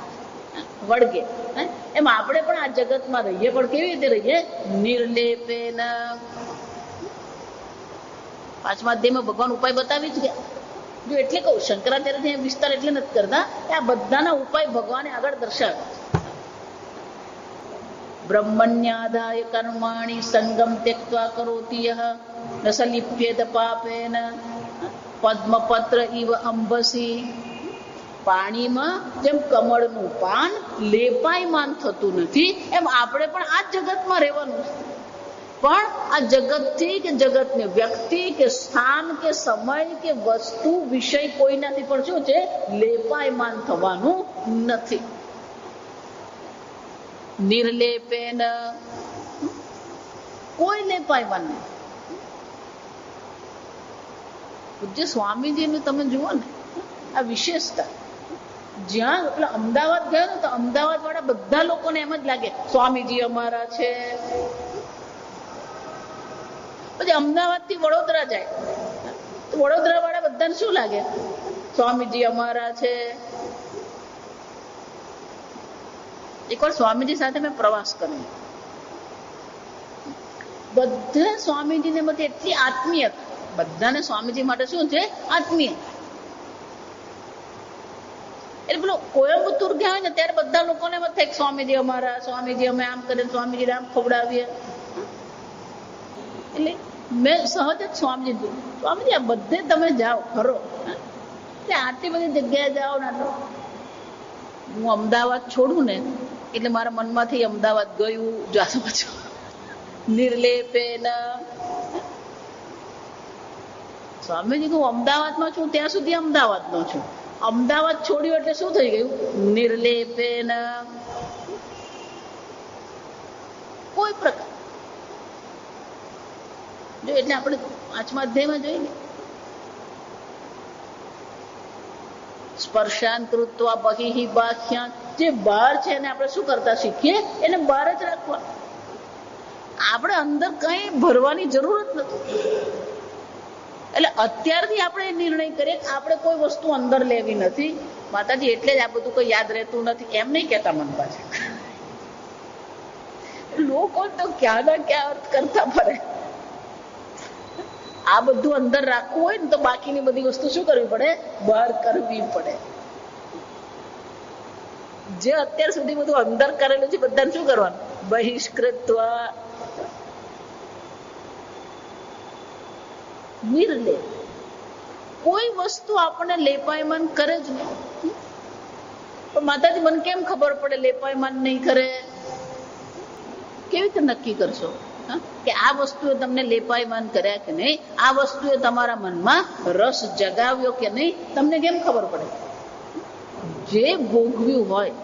વળગે, એમ આપણે પણ આ જગતમાં રહીએ, પણ કેવી રીતે રહીએ? નિર્લેપેન. પાંચમા અધ્યાયમાં ભગવાન ઉપાય બતાવી જ ગયા. જો એટલે કહું, શંકરાચાર્ય વિસ્તાર એટલે નથી કરતા, આ બધાના ઉપાય ભગવાને આગળ દર્શાવે. બ્રહ્મણ્યાદાય કર્માણી સંગમ ત્યક્ત્વા કરોતિ યઃ ન સલિપ્યેત પાપેન પદ્મપત્ર ઇવ અંબસી. પાણીમાં જેમ કમળનું પાન લેપાયમાન થતું નથી, એમ આપણે પણ આ જગતમાં રહેવાનું છે. પણ આ જગતથી કે જગતને વ્યક્તિ કે સ્થાન કે સમય કે વસ્તુ વિષય કોઈનાથી પણ શું છે? લેપાયમાન થવાનું નથી. નિર્લેપેન, કોઈ લેપાયમાન નહીં. પૂજ્ય સ્વામીજીનું તમે જુઓ ને આ વિશેષતા. જ્યાં એટલે અમદાવાદ ગયો ને તો અમદાવાદ વાળા બધા લોકોને એમ જ લાગે સ્વામીજી અમારા છે. પછી અમદાવાદ થી વડોદરા જાય તો વડોદરા વાળા બધાને શું લાગે? સ્વામીજી અમારા છે. એકવાર સ્વામીજી સાથે મેં પ્રવાસ કર્યો, બધા સ્વામીજીને માટે એટલી આત્મીયતા, બધાને સ્વામીજી માટે શું છે? આત્મીય. એટલે પેલો કોયમ્બતુર ગયા હોય ને ત્યારે બધા લોકોને એમ થાય સ્વામીજી અમારા, સ્વામીજી અમે આમ કરીએ, સ્વામીજી આમ ખવડાવીએ. એટલે મેં સહજ જ સ્વામીજી, સ્વામીજી આ બધે તમે જાઓ ખરો, એટલે આટલી બધી જગ્યાએ જાઓ ને. હું અમદાવાદ છોડું ને એટલે મારા મનમાંથી અમદાવાદ ગયું જાશું પાછું. નિર્લેપેન. સ્વામીજી હું અમદાવાદમાં છું ત્યાં સુધી અમદાવાદનો છું, અમદાવાદ છોડ્યું એટલે શું થઈ ગયું? નિર્લેપેન. કોઈ પ્રકાર જો એટલે આપણે પાંચમા અધ્યાયમાં જોઈએ, સ્પર્શાન કૃત્વા બહિઃ બાહ્યાન. જે બહાર છે એને આપણે શું કરતા શીખીએ? એને બહાર જ રાખવા. આપણે અંદર કઈ ભરવાની જરૂર જ નથી. એટલે અત્યારથી આપણે નિર્ણય કરીએ કે આપણે કોઈ વસ્તુ અંદર લેવી નથી. માતાજી એટલે જ આ બધું કોઈ યાદ રહેતું નથી એમ નહીં કહેતા મન પાછળ. લોકો તો ક્યાં ના ક્યાં અર્થ કરતા ફરે. આ બધું અંદર રાખવું હોય ને તો બાકીની બધી વસ્તુ શું કરવી પડે? બહાર કરવી પડે. જે અત્યાર સુધી બધું અંદર કરેલું છે બધાને શું કરવાનું? બહિષ્કૃત્વા. નિર્લેપ. કોઈ વસ્તુ આપણને લેપાયમાન કરે જ નહીં. પણ માતાજી મને કેમ ખબર પડે લેપાયમાન નહીં કરે? કેવી રીતે નક્કી કરશો કે આ વસ્તુએ તમને લેપાયમાન કર્યા કે નહીં? આ વસ્તુએ તમારા મનમાં રસ જગાવ્યો કે નહીં? તમને કેમ ખબર પડે? જે ભોગવ્યું હોય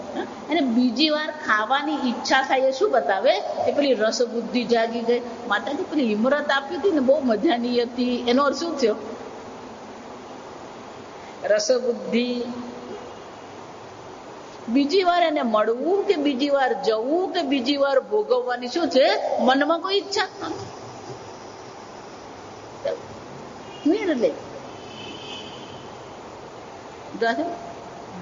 અને બીજી વાર ખાવાની ઈચ્છા થાય એ શું બતાવે? એ પેલી રસ બુદ્ધિ જાગી ગઈ. માતાજી પેલી હિમરત આપી હતી ને બહુ મજાની હતી, એનો અર્થ શું થયો? રસ બુદ્ધિ. બીજી વાર એને મળવું કે બીજી વાર જવું કે બીજી વાર ભોગવવાની શું છે? મનમાં કોઈ ઈચ્છા નથી.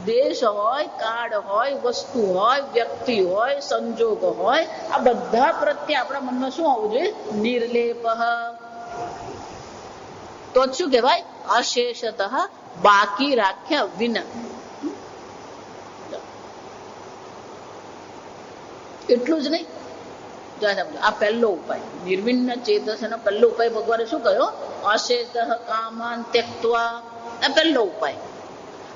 દેશ હોય, કાળ હોય, વસ્તુ હોય, વ્યક્તિ હોય, સંજોગ હોય, આ બધા પ્રત્યે આપણા મનમાં શું આવવું જોઈએ? નિર્લેપ. તો શું કહેવાય? અશેષતઃ, બાકી રાખ્યા વિના. એટલું જ નહીં, આ પહેલો ઉપાય નિર્વિન્ન ચેતસનો પહેલો ઉપાય ભગવાને શું કહ્યો? અશેષ કામાન ત્યક્ત્વા. આ પહેલો ઉપાય.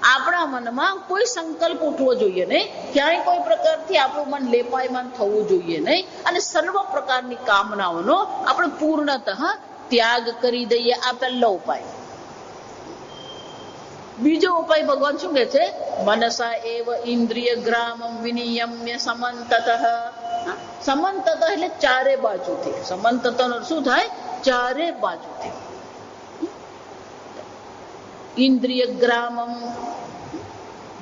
આપણા મનમાં કોઈ સંકલ્પ ઉઠવો જોઈએ નહીં, ક્યાંય કોઈ પ્રકારથી આપણું મન લેપાયમાન થવું જોઈએ નહીં, અને સર્વ પ્રકારની કામનાઓનો આપણે પૂર્ણતઃ ત્યાગ કરી દઈએ. આ પહેલો ઉપાય. બીજો ઉપાય ભગવાન શું કહે છે? મનસા એવ ઇન્દ્રિય ગ્રામમ વિનિયમ્ય સમંતતઃ. સમંતતઃ એટલે ચારે બાજુથી. સમંતતઃ શું થાય? ચારે બાજુથી. ઇન્દ્રિય ગ્રામમ,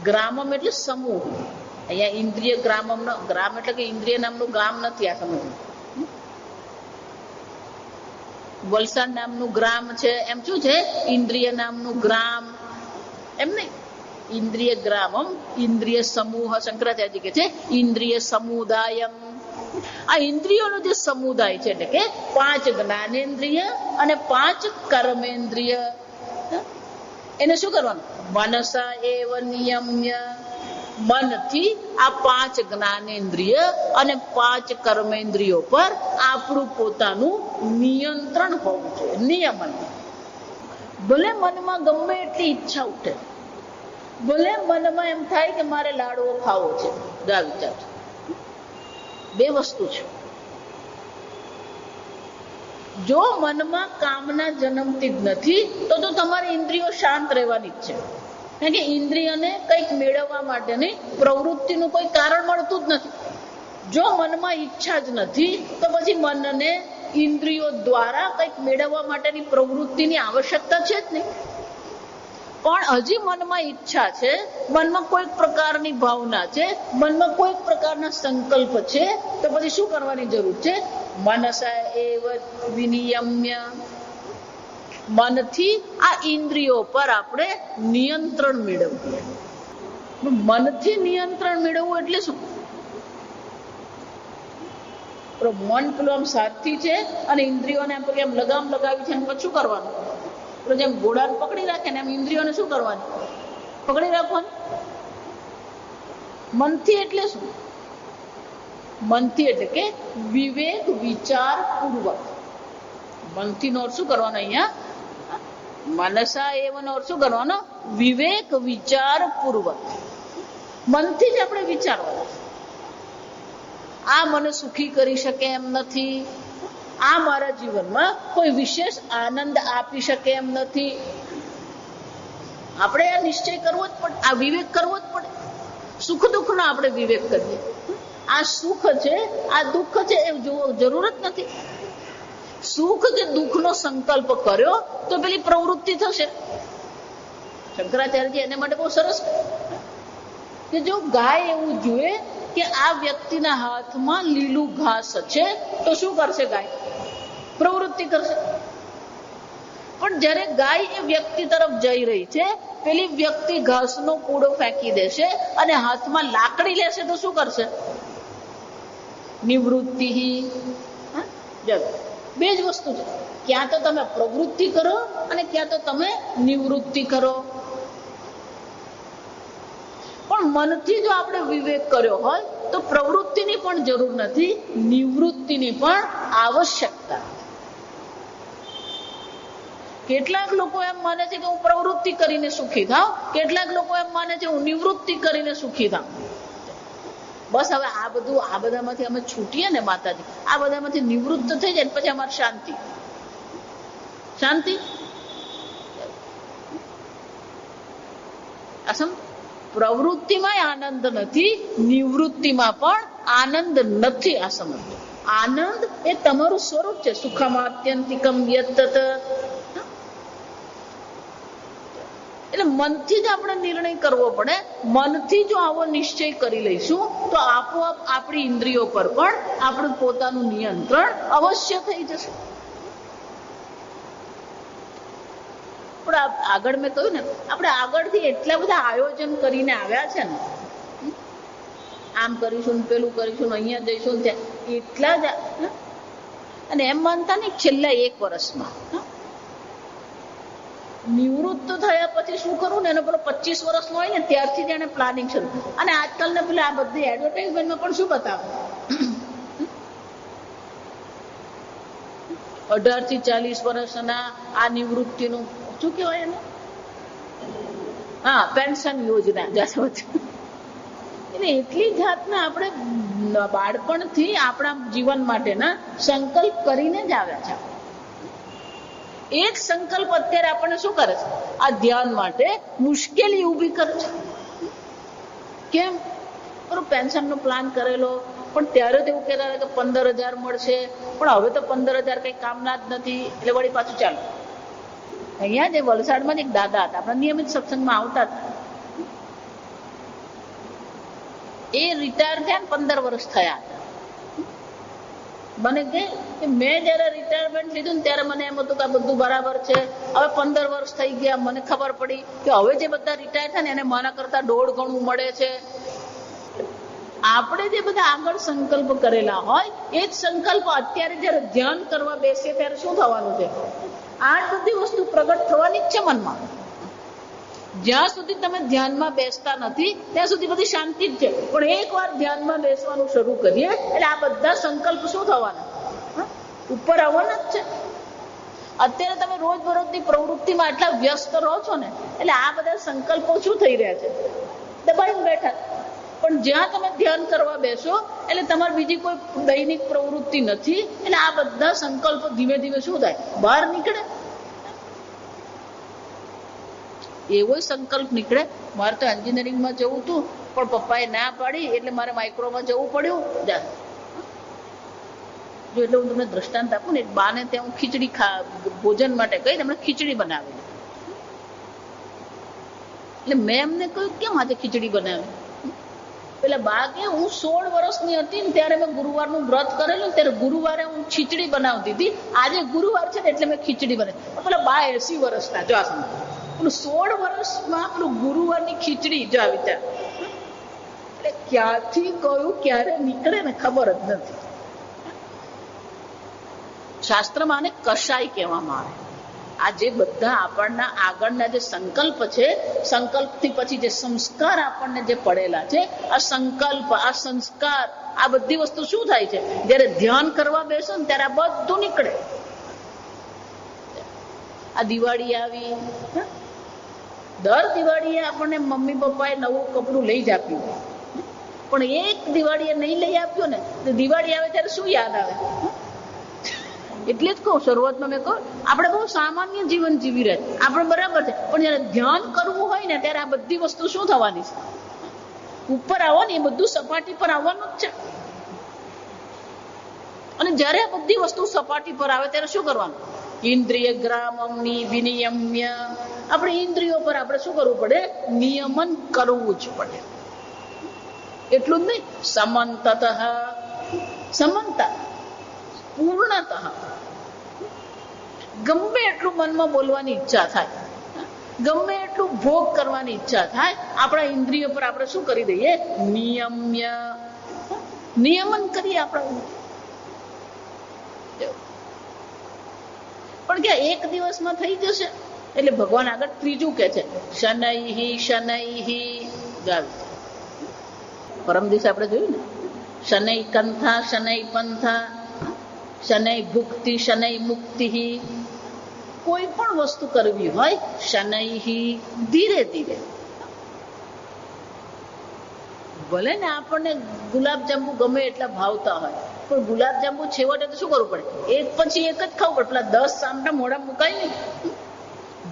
ગ્રામમ એટલે સમૂહ. અહીંયા ઇન્દ્રિય ગ્રામમ નો ગ્રામ એટલે કે ઇન્દ્રિય નામનું ગામ નથી. આ સમજવું. વલસાડ નામનું ગ્રામ છે એમ શું છે? ઇન્દ્રિય નામનું ગ્રામ એમ નહીં. ઇન્દ્રિય ગ્રામમ, ઇન્દ્રિય સમૂહ. શંકરાચાર્ય કહે છે ઇન્દ્રિય સમુદાયમ. આ ઇન્દ્રિયોનો જે સમુદાય છે એટલે કે 5 જ્ઞાનેન્દ્રિય અને 5 કર્મેન્દ્રિય, એને શું કરવાનું? મનસા એવ નિયમ્ય. મનથી આ 5 જ્ઞાનેન્દ્રિય અને 5 કર્મેન્દ્રિયો પર આપણું પોતાનું નિયંત્રણ હોવું જોઈએ. નિયમન. ભલે મનમાં ગમે એટલી ઈચ્છા ઉઠે, ભલે મનમાં એમ થાય કે મારે લાડવો ખાવો છે, આ વિચાર છે. 2 વસ્તુ છે. જો મનમાં કામના જન્મતી જ નથી તો તમારી ઇન્દ્રિયો શાંત રહેવાની જ છે. કારણ કે ઇન્દ્રિયને કંઈક મેળવવા માટેની પ્રવૃત્તિનું કોઈ કારણ મળતું જ નથી. જો મનમાં ઈચ્છા જ નથી તો પછી મનને ઇન્દ્રિયો દ્વારા કંઈક મેળવવા માટેની પ્રવૃત્તિની આવશ્યકતા છે જ નહીં. પણ હજી મનમાં ઈચ્છા છે, મનમાં કોઈક પ્રકારની ભાવના છે, મનમાં કોઈક પ્રકારના સંકલ્પ છે, તો પછી શું કરવાની જરૂર છે? મનસા એવ વિનિયમ્ય. મનથી આ ઇન્દ્રિયો પર આપણે નિયંત્રણ મેળવવું. મનથી નિયંત્રણ મેળવવું એટલે શું? મન પેલું આમ સાથી છે અને ઇન્દ્રિયોને એમ લગામ લગાવી છે, પછી શું કરવાનું? જેમ ઘોડાને પકડી રાખે ને એમ ઇન્દ્રિયોને શું કરવાની? પકડી રાખવાની. મનથી એટલે શું? મનથી એટલે કે વિવેક વિચાર પૂર્વક. મનથી નો શું કરવાનો? અહીંયા મનસા એવનો શું કરવાનો? વિવેક વિચાર પૂર્વક. મનથી જ આપણે વિચારવાનું. આ મને સુખી કરી શકે એમ નથી, આ મારા જીવનમાં કોઈ વિશેષ આનંદ આપી શકે એમ નથી. આપણે આ નિશ્ચય કરવો જ પડે, આ વિવેક કરવો જ પડે. સુખ દુઃખનો આપણે વિવેક કરીએ. આ સુખ છે, આ દુઃખ છે એમ જરૂર જ નથી. સુખ કે દુઃખનો સંકલ્પ કર્યો તો પેલી પ્રવૃત્તિ થશે. શંકરાચાર્યજી એને માટે બહુ સરસ કે જો ગાય એવું જોઈએ કે આ વ્યક્તિના હાથમાં લીલું ઘાસ છે તો શું કરશે? ગાય પ્રવૃત્તિ કરશે. પણ જ્યારે ગાય એ વ્યક્તિ તરફ જઈ રહી છે, પેલી વ્યક્તિ ઘાસનો કૂડો ફેંકી દેશે અને હાથમાં લાકડી લેશે તો શું કરશે? નિવૃત્તિ. 2 જ વસ્તુ છે. ક્યાં તો તમે પ્રવૃત્તિ કરો અને ક્યાં તો તમે નિવૃત્તિ કરો. પણ મનથી જો આપણે વિવેક કર્યો હોય તો પ્રવૃત્તિની પણ જરૂર નથી, નિવૃત્તિની પણ આવશ્યકતા. કેટલાક લોકો એમ માને છે કે હું પ્રવૃત્તિ કરીને સુખી થાઉં, કેટલાક લોકો એમ માને છે હું નિવૃત્તિ કરીને સુખી થાઉં. બસ હવે આ બધામાંથી અમે છૂટીએ ને માતાજી, આ બધામાંથી નિવૃત્ત થઈ જાય પછી અમારે શાંતિ. શાંતિ. અસમ પ્રવૃત્તિમાં આનંદ નથી, નિવૃત્તિમાં પણ આનંદ નથી. આ સમજો. આનંદ એ તમારું સ્વરૂપ છે. સુખમ આત્યંતિકમ યત્તત. એટલે મનથી જ આપણે નિર્ણય કરવો પડે. મનથી જો આવો નિશ્ચય કરી લઈશું તો આપોઆપ આપણી ઇન્દ્રિયો પર પણ આપણું પોતાનું નિયંત્રણ અવશ્ય થઈ જશે. પણ આગળ મેં કહ્યું ને, આપણે આગળથી એટલા બધા આયોજન કરીને આવ્યા છે ને, આમ કરીશું, પેલું કરીશું, અહીંયા જઈશું, ત્યાં એટલા જ. અને એમ માનતા નહીં છેલ્લા 1 વર્ષમાં નિવૃત્ત થયા પછી શું કરવું ને, એનો પેલો 25 વર્ષનો હોય ને ત્યારથી જ એને પ્લાનિંગ શરૂ. અને આજકાલને પેલા આ બધી એડવર્ટાઇઝમેન્ટમાં પણ શું બતાવે? 18 થી 40 વર્ષના આ નિવૃત્તિનું શું કહેવાય એને? હા, પેન્શન યોજના. એટલે એટલી જાતના આપણે બાળપણથી આપણા જીવન માટેના સંકલ્પ કરીને જ આવ્યા છે. એ જ સંકલ્પ અત્યારે આપણને શું કરે છે? આ ધ્યાન માટે મુશ્કેલી ઊભી કરે છે. કેમ? પેન્શન નો પ્લાન કરેલો, પણ ત્યારે તો એવું કહેતા કે 15,000 મળશે, પણ હવે તો 15,000 કઈ કામના જ નથી. એટલે વળી પાછું ચાલો. અહીંયા જે વલસાડમાં જ એક દાદા હતા, આપણા નિયમિત સત્સંગમાં આવતા હતા. એ રિટાયર થયા ને 15 વર્ષ થયા હતા. મને કે મેં જયારે રિટાયરમેન્ટ લીધું ને ત્યારે મને એમ હતું કે આ બધું બરાબર છે. હવે 15 વર્ષ થઈ ગયા, મને ખબર પડી કે હવે જે બધા રિટાયર થાય ને એને માના કરતા 1.5 ગણું મળે છે. આપણે જે બધા આગળ સંકલ્પ કરેલા હોય એ જ સંકલ્પ અત્યારે જયારે ધ્યાન કરવા બેસીએ ત્યારે શું થવાનું છે? આ બધી વસ્તુ પ્રગટ થવાની જ છે મનમાં. જ્યાં સુધી તમે ધ્યાનમાં બેસતા નથી ત્યાં સુધી બધી શાંતિ જ છે. પણ એકવાર ધ્યાનમાં બેસવાનું શરૂ કરીએ એટલે આ બધા સંકલ્પ શું થવાના? ઉપર આવવાના જ છે. અત્યારે તમે રોજબરોજની પ્રવૃત્તિમાં એટલા વ્યસ્ત રહો છો ને, એટલે આ બધા સંકલ્પો શું થઈ રહ્યા છે? દબાઈને બેઠા. પણ જ્યાં તમે ધ્યાન કરવા બેસો એટલે તમારે બીજી કોઈ દૈનિક પ્રવૃત્તિ નથી, એટલે આ બધા સંકલ્પો ધીમે ધીમે શું થાય? બહાર નીકળે. એવો સંકલ્પ નીકળે. મારે તો એન્જિનિયરિંગમાં જવું હતું, પણ પપ્પાએ ના પાડી એટલે મારે માઇક્રોમાં જવું પડ્યું. જો એટલે હું તમને દ્રષ્ટાંત આપું ને, બાને ત્યાં હું ખીચડી ભોજન માટે કહીને એમણે ખીચડી બનાવેલી. એટલે મેં એમને કહ્યું કેમ આજે ખીચડી બનાવી? પેલા બા કે હું 16 વર્ષની હતી ને ત્યારે મેં ગુરુવારનું વ્રત કરેલું, ત્યારે ગુરુવારે હું ખીચડી બનાવતી હતી. આજે ગુરુવાર છે ને એટલે મેં ખીચડી બનાવી. પેલા બા 80 વર્ષના. જો આ સમજ, 16 વર્ષમાં પેલું ગુરુવારની ખીચડી. જો આ વિચાર, એટલે ક્યાંથી કયું ક્યારે નીકળે ને ખબર જ નથી. શાસ્ત્રમાં આને કશાય કહેવામાં આવે. આ જે બધા આપણના આગળના જે સંકલ્પ છે, સંકલ્પથી પછી જે સંસ્કાર આપણને જે પડેલા છે, આ સંકલ્પ, આ સંસ્કાર, આ બધી વસ્તુ શું થાય છે? જયારે ધ્યાન કરવા બેસો ને ત્યારે આ બધું નીકળે. આ દિવાળી આવી, દર દિવાળીએ આપણને મમ્મી પપ્પાએ નવું કપડું લઈ જ આપ્યું, પણ એક દિવાળીએ નહીં લઈ આપ્યું ને તો દિવાળી આવે ત્યારે શું યાદ આવે? એટલે જ કહું, શરૂઆતમાં મેં કહું આપણે બહુ સામાન્ય જીવન જીવી રહ્યા, આપણે બરાબર છે, પણ જયારે ધ્યાન કરવું હોય ને ત્યારે આ બધી વસ્તુ શું થવાની છે? ઉપર આવવાની. એ બધું સપાટી પર આવવાનું જ છે. અને જયારે આ બધી વસ્તુ સપાટી પર આવે ત્યારે શું કરવાનું? ઇન્દ્રિય ગ્રામની વિનિયમ્ય. આપણે ઇન્દ્રિયો પર આપણે શું કરવું પડે? નિયમન કરવું જ પડે. એટલું જ નહીં, સમંતત, સમંતા, પૂર્ણતઃ. ગમે એટલું મનમાં બોલવાની ઈચ્છા થાય, ગમે એટલું ભોગ કરવાની ઈચ્છા થાય, આપણા ઇન્દ્રિયો પર આપણે શું કરી દઈએ? નિયમ્ય, નિયમન કરીએ આપણા. પણ ક્યાં એક દિવસમાં થઈ જશે? એટલે ભગવાન આગળ ત્રીજું કે છે, શનૈહિ શનૈહિ. પરમ દિવસે આપણે જોયું ને, શનૈ કંથા શનૈ પંથા, શનૈ ભુક્તિ શનૈ મુક્તિ. કોઈ પણ વસ્તુ કરવી હોય શનૈહિ, ધીરે ધીરે. ભલે ને આપણને ગુલાબજાંબુ ગમે એટલા ભાવતા હોય, પણ ગુલાબજાંબુ છેવટે તો શું કરવું પડે? એક પછી એક જ ખાવું પડે. પેલા 10 સામટા મોઢા મુકાય નહીં.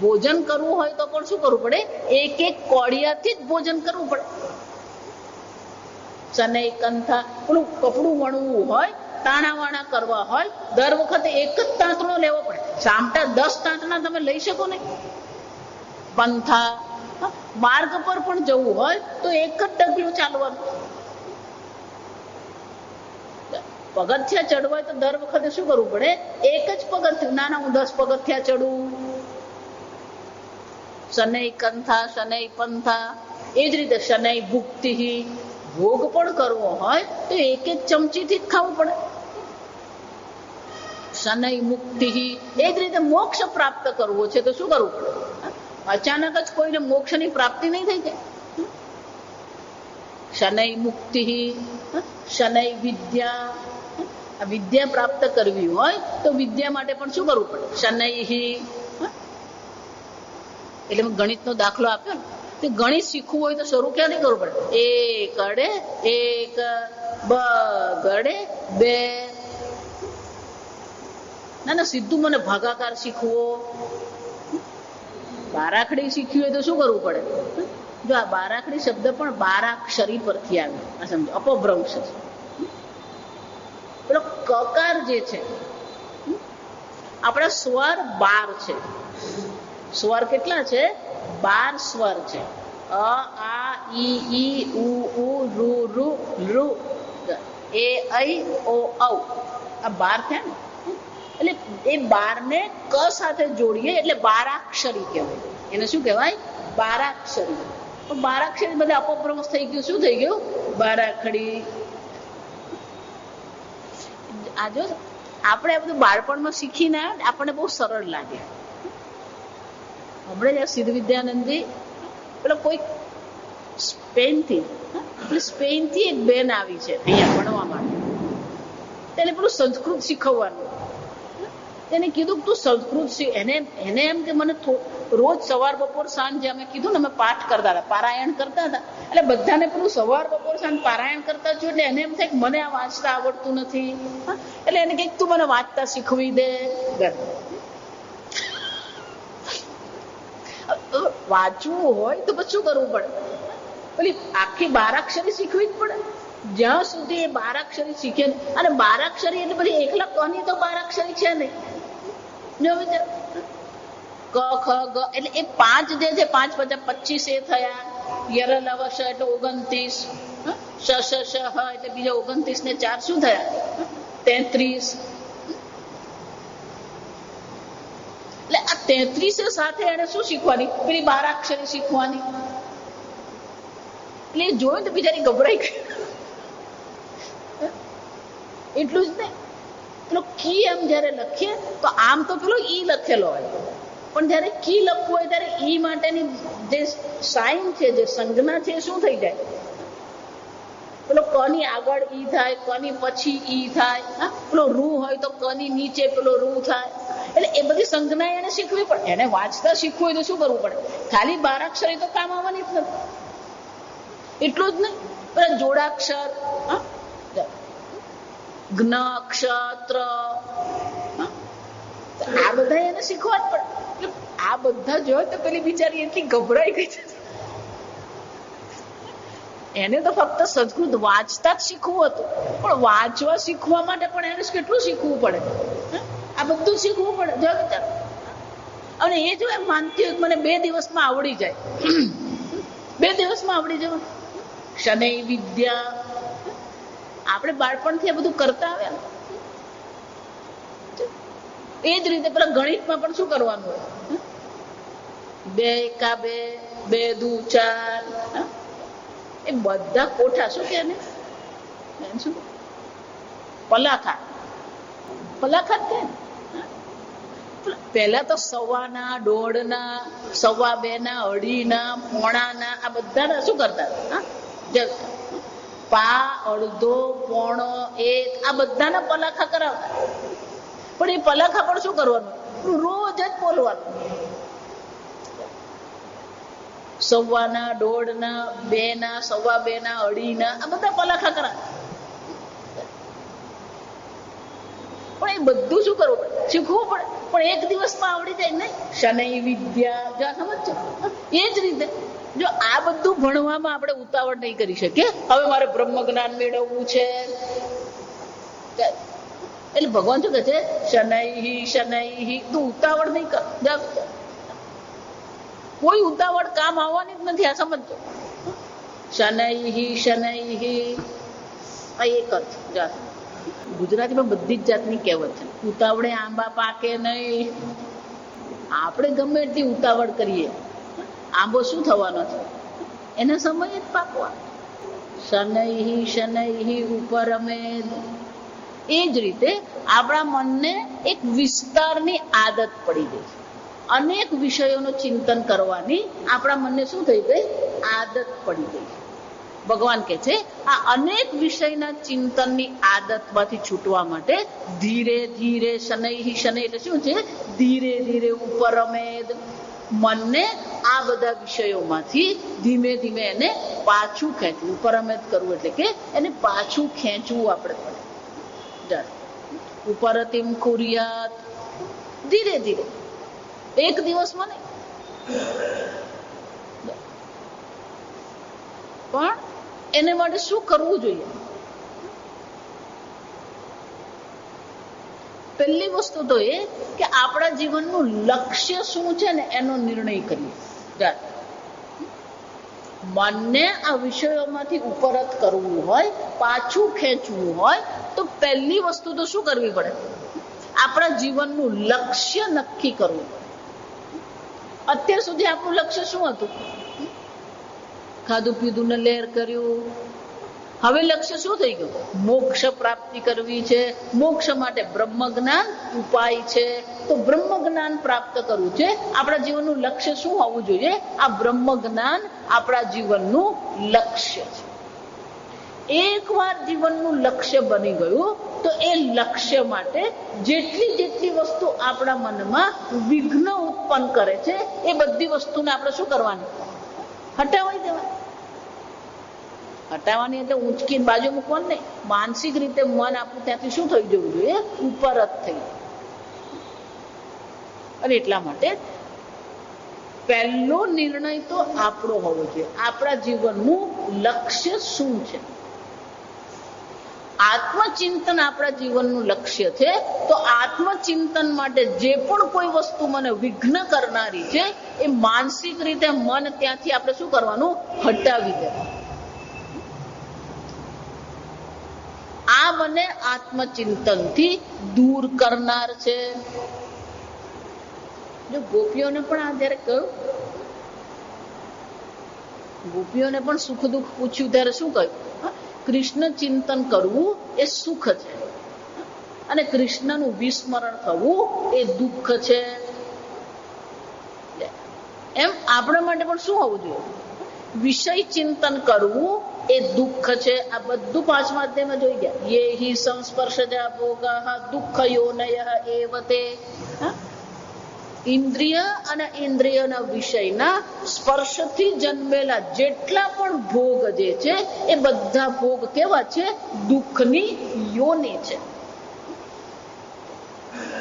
ભોજન કરવું હોય તો પણ શું કરવું પડે? એક એક કોડિયાથી જ ભોજન કરવું પડે. શનૈ કંથા, પેલું કપડું વણવું હોય, તાણાવાણા કરવા હોય, દર વખતે એક જ તાંતણો લેવો પડે. સામટા 10 તાંતણા તમે લઈ શકો નહીં. પંથા, માર્ગ પર પણ જવું હોય તો એક જ ડગલું ચાલવાનું. પગથિયા ચડવા હોય તો દર વખતે શું કરવું પડે? એક જ પગથિયું. ના હું 10 પગથિયા ચડું. શનૈ કંથા શનૈ પંથા. એ જ રીતે શનૈ ભુક્તિ, ભોગ પણ કરવો હોય તો એક એક ચમચીથી જ ખાવું પડે. શનૈ મુક્તિ, એ જ રીતે મોક્ષ પ્રાપ્ત કરવો છે તો શું કરવું પડે? અચાનક જ કોઈને મોક્ષની પ્રાપ્તિ નહીં થઈ જાય. શનૈ મુક્તિ, શનૈ વિદ્યા. આ વિદ્યા પ્રાપ્ત કરવી હોય તો વિદ્યા માટે પણ શું કરવું પડે? શનૈ. એટલે મેં ગણિતનો દાખલો આપ્યો ને, તે ગણિત શીખવું હોય તો શરૂ ક્યાંથી કરવું પડે? એક અડે એક, બ ગડે બે. ના સીધું મને ભાગાકાર શીખવો, બારાખડી શીખવી હોય તો શું કરવું પડે? જો આ બારાખડી શબ્દ પણ બારાક્ષરી પરથી આવ્યો, આ સમજો, અપભ્રંશ છે. પેલો કકાર જે છે, આપણા સ્વર 12 છે. સ્વર કેટલા છે? 12 સ્વર છે. અ આ ઈ ઉ રૂ રૂ લૃ એ ઐ ઓ ઔ. આ 12 થયા ને. એટલે એ 12 ને ક સાથે જોડીએ એટલે બારાક્ષરી કહેવાય. એને શું કહેવાય? બારાક્ષરી. પણ બારાક્ષરી બધા અપભ્રંશ થઈ ગયું. શું થઈ ગયું? બારાખડી. આ જો આપણે બધું બાળપણમાં શીખીને આપણને બહુ સરળ લાગે. હમણાં સિદ્ધ વિદ્યાનંદજી પેલો કોઈ સ્પેનથી એક બેન આવી છે અહીંયા ભણવા માટે. તેને પેલું સંસ્કૃત શીખવવાનું. તેને કીધું તું સંસ્કૃત એને એમ કે મને રોજ સવાર બપોર સાંજ અમે કીધું ને અમે પાઠ કરતા હતા, પારાયણ કરતા હતા. એટલે બધાને પેલું સવાર બપોર સાંજ પારાયણ કરતા છું એટલે એને એમ થાય કે મને આ વાંચતા આવડતું નથી. એટલે એને કઈક તું મને વાંચતા શીખવી દે. વાંચવું હોય તો પછી શું કરવું પડે? પેલી આખી બારાક્ષરી શીખવી જ પડે. જ્યાં સુધી એ બારાક્ષરી શીખે. અને બારાક્ષરી એટલે બધી એકલા કની તો બારાક્ષરી છે નહીં. ક ખ ગ એટલે એ 5 જે છે, 5 × 25 એ થયા. યર લવ શ એટલે 29, શ શ શ હ એટલે બીજા 29 ને 4 શું થયા? 33. એટલે આ 33 સાથે એને શું શીખવાની? પેલી બારાક્ષરી શીખવાની. એટલે એ જોયું તો બિચારી ગભરાઈ ગઈ. એટલું જ નહીં, પેલો કી એમ જયારે લખીએ તો આમ તો પેલો ઈ લખેલો હોય, પણ જયારે કી લખવું હોય ત્યારે ઈ માટેની જે સાઇન છે, જે સંજ્ઞા છે, શું થઈ જાય? પેલો ક ની આગળ ઈ થાય, ક ની પછી ઈ થાય. પેલો રૂ હોય તો ક ની નીચે પેલો રૂ થાય. એટલે એ બધી સંજ્ઞા એને શીખવી પડે. એને વાંચતા શીખવું હોય તો શું કરવું પડે? ખાલી બારાક્ષરી તો કામ આવવાની જ નથી. એટલું જ નહીં, પેલા જોડાક્ષર, જ્ઞ ક્ષત્ર, આ બધા એને શીખવા જ પડે. આ બધા જોયો તો પેલી બિચારી એટલી ગભરાઈ ગઈ છે. એને તો ફક્ત સંસ્કૃત વાંચતા જ શીખવું હતું, પણ વાંચવા શીખવા માટે પણ એને કેટલું શીખવું પડે? આ બધું શીખવું પડે. જો બિચાર, અને એ જો એમ માનતી હોય મને 2 દિવસમાં આવડી જાય, 2 દિવસમાં આવડી જાય. શનૈ વિદ્યા આપણે બાળપણથી આ બધું કરતા આવ્યા. એ જ રીતે પેલા ગણિતમાં પણ શું કરવાનું હોય? 2 એકા 2, 2 દુ 4, એ બધા કોઠા શું કે શું પલાખા, પલાખા જ કે. પહેલા તો 1.25 ના, 1.25 ના, 2.5 ના, 1.25 ના, આ બધા શું કરતા? પા, અડધો, પોણો, 1 આ બધાના પલાખા કરાવતા. પણ એ પલાખા પણ શું કરવાનું? રોજ જ બોલવાનું. 1.25 ના, 1.5 ના, 2 ના, 2.25 ના, 2.5 ના, આ બધા પલાખા કરાવતા. પણ એ બધું શું કરવું પડે? શીખવું પડે. પણ એક દિવસમાં આવડી જાય નહીં. શનૈ વિદ્યા, જો સમજ છો? એ જ રીતે જો આ બધું ભણવામાં આપણે ઉતાવળ નહીં કરી શકીએ. હવે મારે બ્રહ્મ જ્ઞાન મેળવવું છે એટલે ભગવાન શું કહે છે? શનૈ શનૈ. તું ઉતાવળ નહીં કર. કોઈ ઉતાવળ કામ આવવાની જ નથી. આ સમજો. શનૈ શનૈ આ એક અર્થ. ગુજરાતીમાં બધી જ જાતની કહેવત છે. ઉતાવળે આંબા પાકે નહીં. આપણે ગમે એટલી ઉતાવળ કરીએ, આંબો શું થવાનો છે? એના સમયે જ પાકવા. શનૈ શનૈ ઉપરમેદ. એ જ રીતે આપણા મનને એક વિસ્તારની આદત પડી ગઈ છે. અનેક વિષયોનું ચિંતન કરવાની આપણા મનને શું થઈ ગઈ? આદત પડી ગઈ. ભગવાન કહે છે આ અનેક વિષયના ચિંતનની આદતમાંથી છૂટવા માટે ધીરે ધીરે શનૈ શનૈ એટલે શું છે? ધીરે ધીરે ઉપરમેદ. મનને આ બધા વિષયોમાંથી ધીમે ધીમે એને પાછું ખેંચવું. ઉપરમેત કરવું એટલે કે એને પાછું ખેંચવું આપણે પડે. ઉપરતિમ કુર્યાત, ધીરે ધીરે, એક દિવસમાં નહીં. પણ એને માટે શું કરવું જોઈએ? પહેલી વસ્તુ તો એ કે આપણા જીવનનું લક્ષ્ય શું છે ને એનો નિર્ણય કરીએ. મનને આ વિષયોમાંથી ઉપરત કરવું હોય, પાછું ખેંચવું હોય, તો પહેલી વસ્તુ તો શું કરવી પડે? આપણા જીવનનું લક્ષ્ય નક્કી કરવું પડે. અત્યાર સુધી આપણું લક્ષ્ય શું હતું? ખાધું પીધું ને લહેર કર્યું. હવે લક્ષ્ય શું થઈ ગયું? મોક્ષ પ્રાપ્તિ કરવી છે. મોક્ષ માટે બ્રહ્મ જ્ઞાન ઉપાય છે. તો બ્રહ્મ જ્ઞાન પ્રાપ્ત કરવું છે. આપણા જીવનનું લક્ષ્ય શું હોવું જોઈએ? આ બ્રહ્મ જ્ઞાન આપણા જીવનનું લક્ષ્ય છે. એકવાર જીવનનું લક્ષ્ય બની ગયું તો એ લક્ષ્ય માટે જેટલી વસ્તુ આપણા મનમાં વિઘ્ન ઉત્પન્ન કરે છે એ બધી વસ્તુને આપણે શું કરવાની? હટાવી દેવાની. હટાવવાની એટલે ઊંચકીને બાજુ મૂકવાનું નહીં. માનસિક રીતે મન આપણું ત્યાંથી શું થઈ જવું જોઈએ? ઉપર જ થઈ. અને એટલા માટે પહેલો નિર્ણય તો આપણો હોવો જોઈએ. આપણા જીવનનું લક્ષ્ય શું છે? આત્મચિંતન આપણા જીવનનું લક્ષ્ય છે. તો આત્મચિંતન માટે જે પણ કોઈ વસ્તુ મને વિઘ્ન કરનારી છે એ માનસિક રીતે મન ત્યાંથી આપણે શું કરવાનું? હટાવી દેવાનું. આ મને આત્મચિંતનથી દૂર કરનાર છે. જો ગોપીઓને પણ આ જયારે કહ્યું, ગોપીઓને પણ સુખ દુઃખ પૂછ્યું ત્યારે શું કહ્યું? કૃષ્ણ ચિંતન કરવું એ સુખ છે અને કૃષ્ણનું વિસ્મરણ થવું એ દુઃખ છે. એમ આપણા માટે પણ શું હોવું જોઈએ? વિષય ચિંતન કરવું એ દુઃખ છે. આ બધું પાંચમા અધ્યાયમાં જોઈ ગયા. યે હિ સંસ્પર્શજા ભોગાઃ દુઃખયોનયઃ એવ તે. ઇન્દ્રિય અને ઇન્દ્રિયના વિષયના સ્પર્શથી જન્મેલા જેટલા પણ ભોગ જે છે એ બધા ભોગ કેવા છે? દુઃખની યોની છે.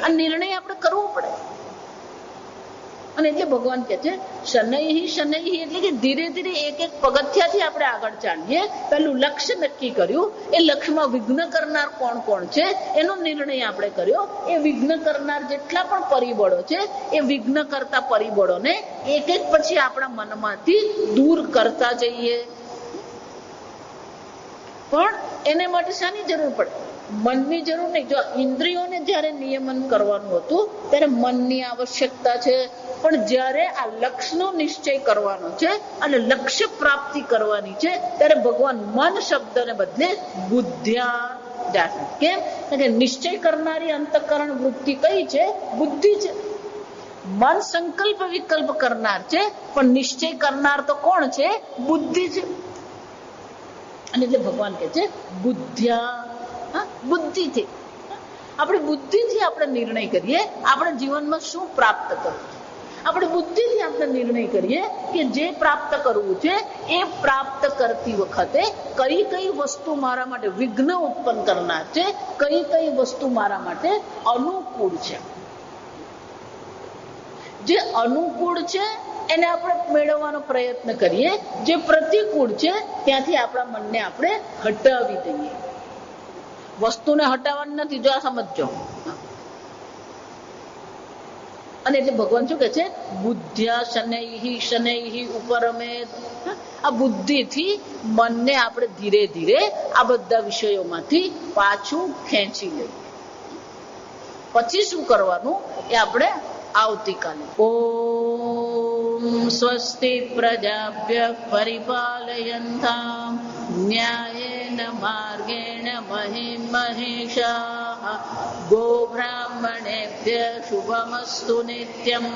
આ નિર્ણય આપણે કરવો પડે. અને એટલે ભગવાન કહે છે શનૈહી શનૈહી, એટલે કે ધીરે ધીરે એક એક પગથિયાથી આપણે આગળ ચાલીએ. પેલું લક્ષ્ય નક્કી કર્યું, એ લક્ષ્યમાં વિઘ્ન કરનાર કોણ કોણ છે એનો નિર્ણય આપણે કર્યો. એ વિઘ્ન કરનાર જેટલા પણ પરિબળો છે એ વિઘ્ન કરતા પરિબળોને એક એક પછી આપણા મનમાંથી દૂર કરતા જઈએ. પણ એને માટે શાની જરૂર પડે? મનની જરૂર નહીં. જો ઇન્દ્રિયોને જ્યારે નિયમન કરવાનું હતું ત્યારે મનની આવશ્યકતા છે. પણ જ્યારે આ લક્ષ્યનો નિશ્ચય કરવાનો છે અને લક્ષ્ય પ્રાપ્તિ કરવાની છે ત્યારે ભગવાન મન શબ્દને બદલે બુદ્ધ્યા. કેમ? કે નિશ્ચય કરનારી અંતઃકરણ વૃત્તિ કઈ છે? બુદ્ધિ છે. મન સંકલ્પ વિકલ્પ કરનાર છે પણ નિશ્ચય કરનાર તો કોણ છે? બુદ્ધિ છે. અને એટલે ભગવાન કહે છે બુદ્ધ્યા, બુદ્ધિથી. આપણે બુદ્ધિથી આપણે નિર્ણય કરીએ આપણે જીવનમાં શું પ્રાપ્ત કરવું. આપણે બુદ્ધિથી આપણે નિર્ણય કરીએ કે જે પ્રાપ્ત કરવું છે એ પ્રાપ્ત કરતી વખતે કઈ કઈ વસ્તુ મારા માટે વિઘ્ન ઉત્પન્ન કરનાર છે, કઈ કઈ વસ્તુ મારા માટે અનુકૂળ છે. જે અનુકૂળ છે એને આપણે મેળવવાનો પ્રયત્ન કરીએ. જે પ્રતિકૂળ છે ત્યાંથી આપણા મનને આપણે હટાવી દઈએ. વસ્તુને હટાવવાની નથી. જો આ સમજો. અને એટલે ભગવાન શું કહે છે? બુદ્ધ્યા શનૈહી શનૈહી ઉપરમેત. આ બુદ્ધિથી મનને આપણે ધીરે ધીરે આ બધા વિષયોમાંથી પાછું ખેંચી લઈએ. પછી શું કરવાનું એ આપણે આવતીકાલે. ઓમ સ્વસ્તિ પ્રજાભ્ય પરિપાલયન્તામ ન્યાયેન માર્ગેણ મહિમ મહેશાઃ ગોબ્રાહ્મણેભ્ય શુભમસ્તુ નિત્યં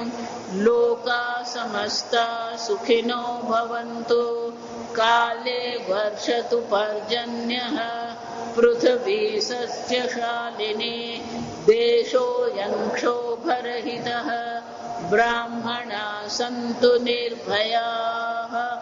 લોકા સમસ્તા સુખિનો ભવન્તુ કાલે વર્ષતુ પર્જન્યઃ પૃથ્વી સસ્યશાલિની દેશોऽયં ક્ષોભરહિતઃ ब्राह्मणा सन्तु निर्भयाः।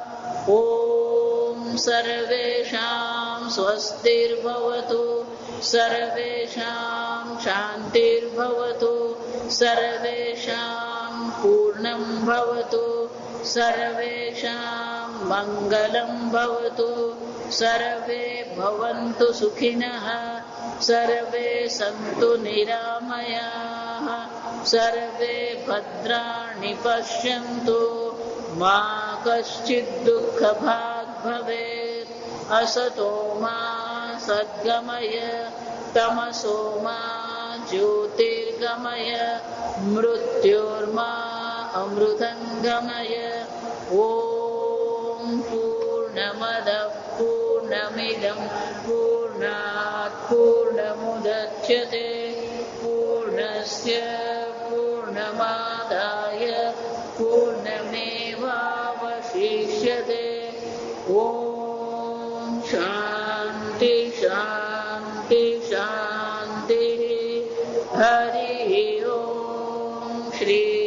ॐ सर्वेषां स्वस्तिर्भवतु, सर्वेषां शान्तिर्भवतु, सर्वेषां पूर्णं भवतु, सर्वेषां मङ्गलं भवतु, सर्वे भवन्तु सुखिनः, सर्वे सन्तु निरामयाः, सर्वे भद्राणि पश्यन्तु, मा कश्चित् दुःखभाग् भवेत्। असतो मा सद्गमय, तमसो मा ज्योतिर्गमय, मृत्योर्मा अमृतङ्गमय। ॐ पूर्णमदः पूर्णमिदं पूर्णात् पूर्णमुदच्यते, पूर्णस्य पूर्णमादाय पूर्णमेवावशिष्यते। ॐ शान्ति शान्ति शान्तिः। हरिः ओम्। श्री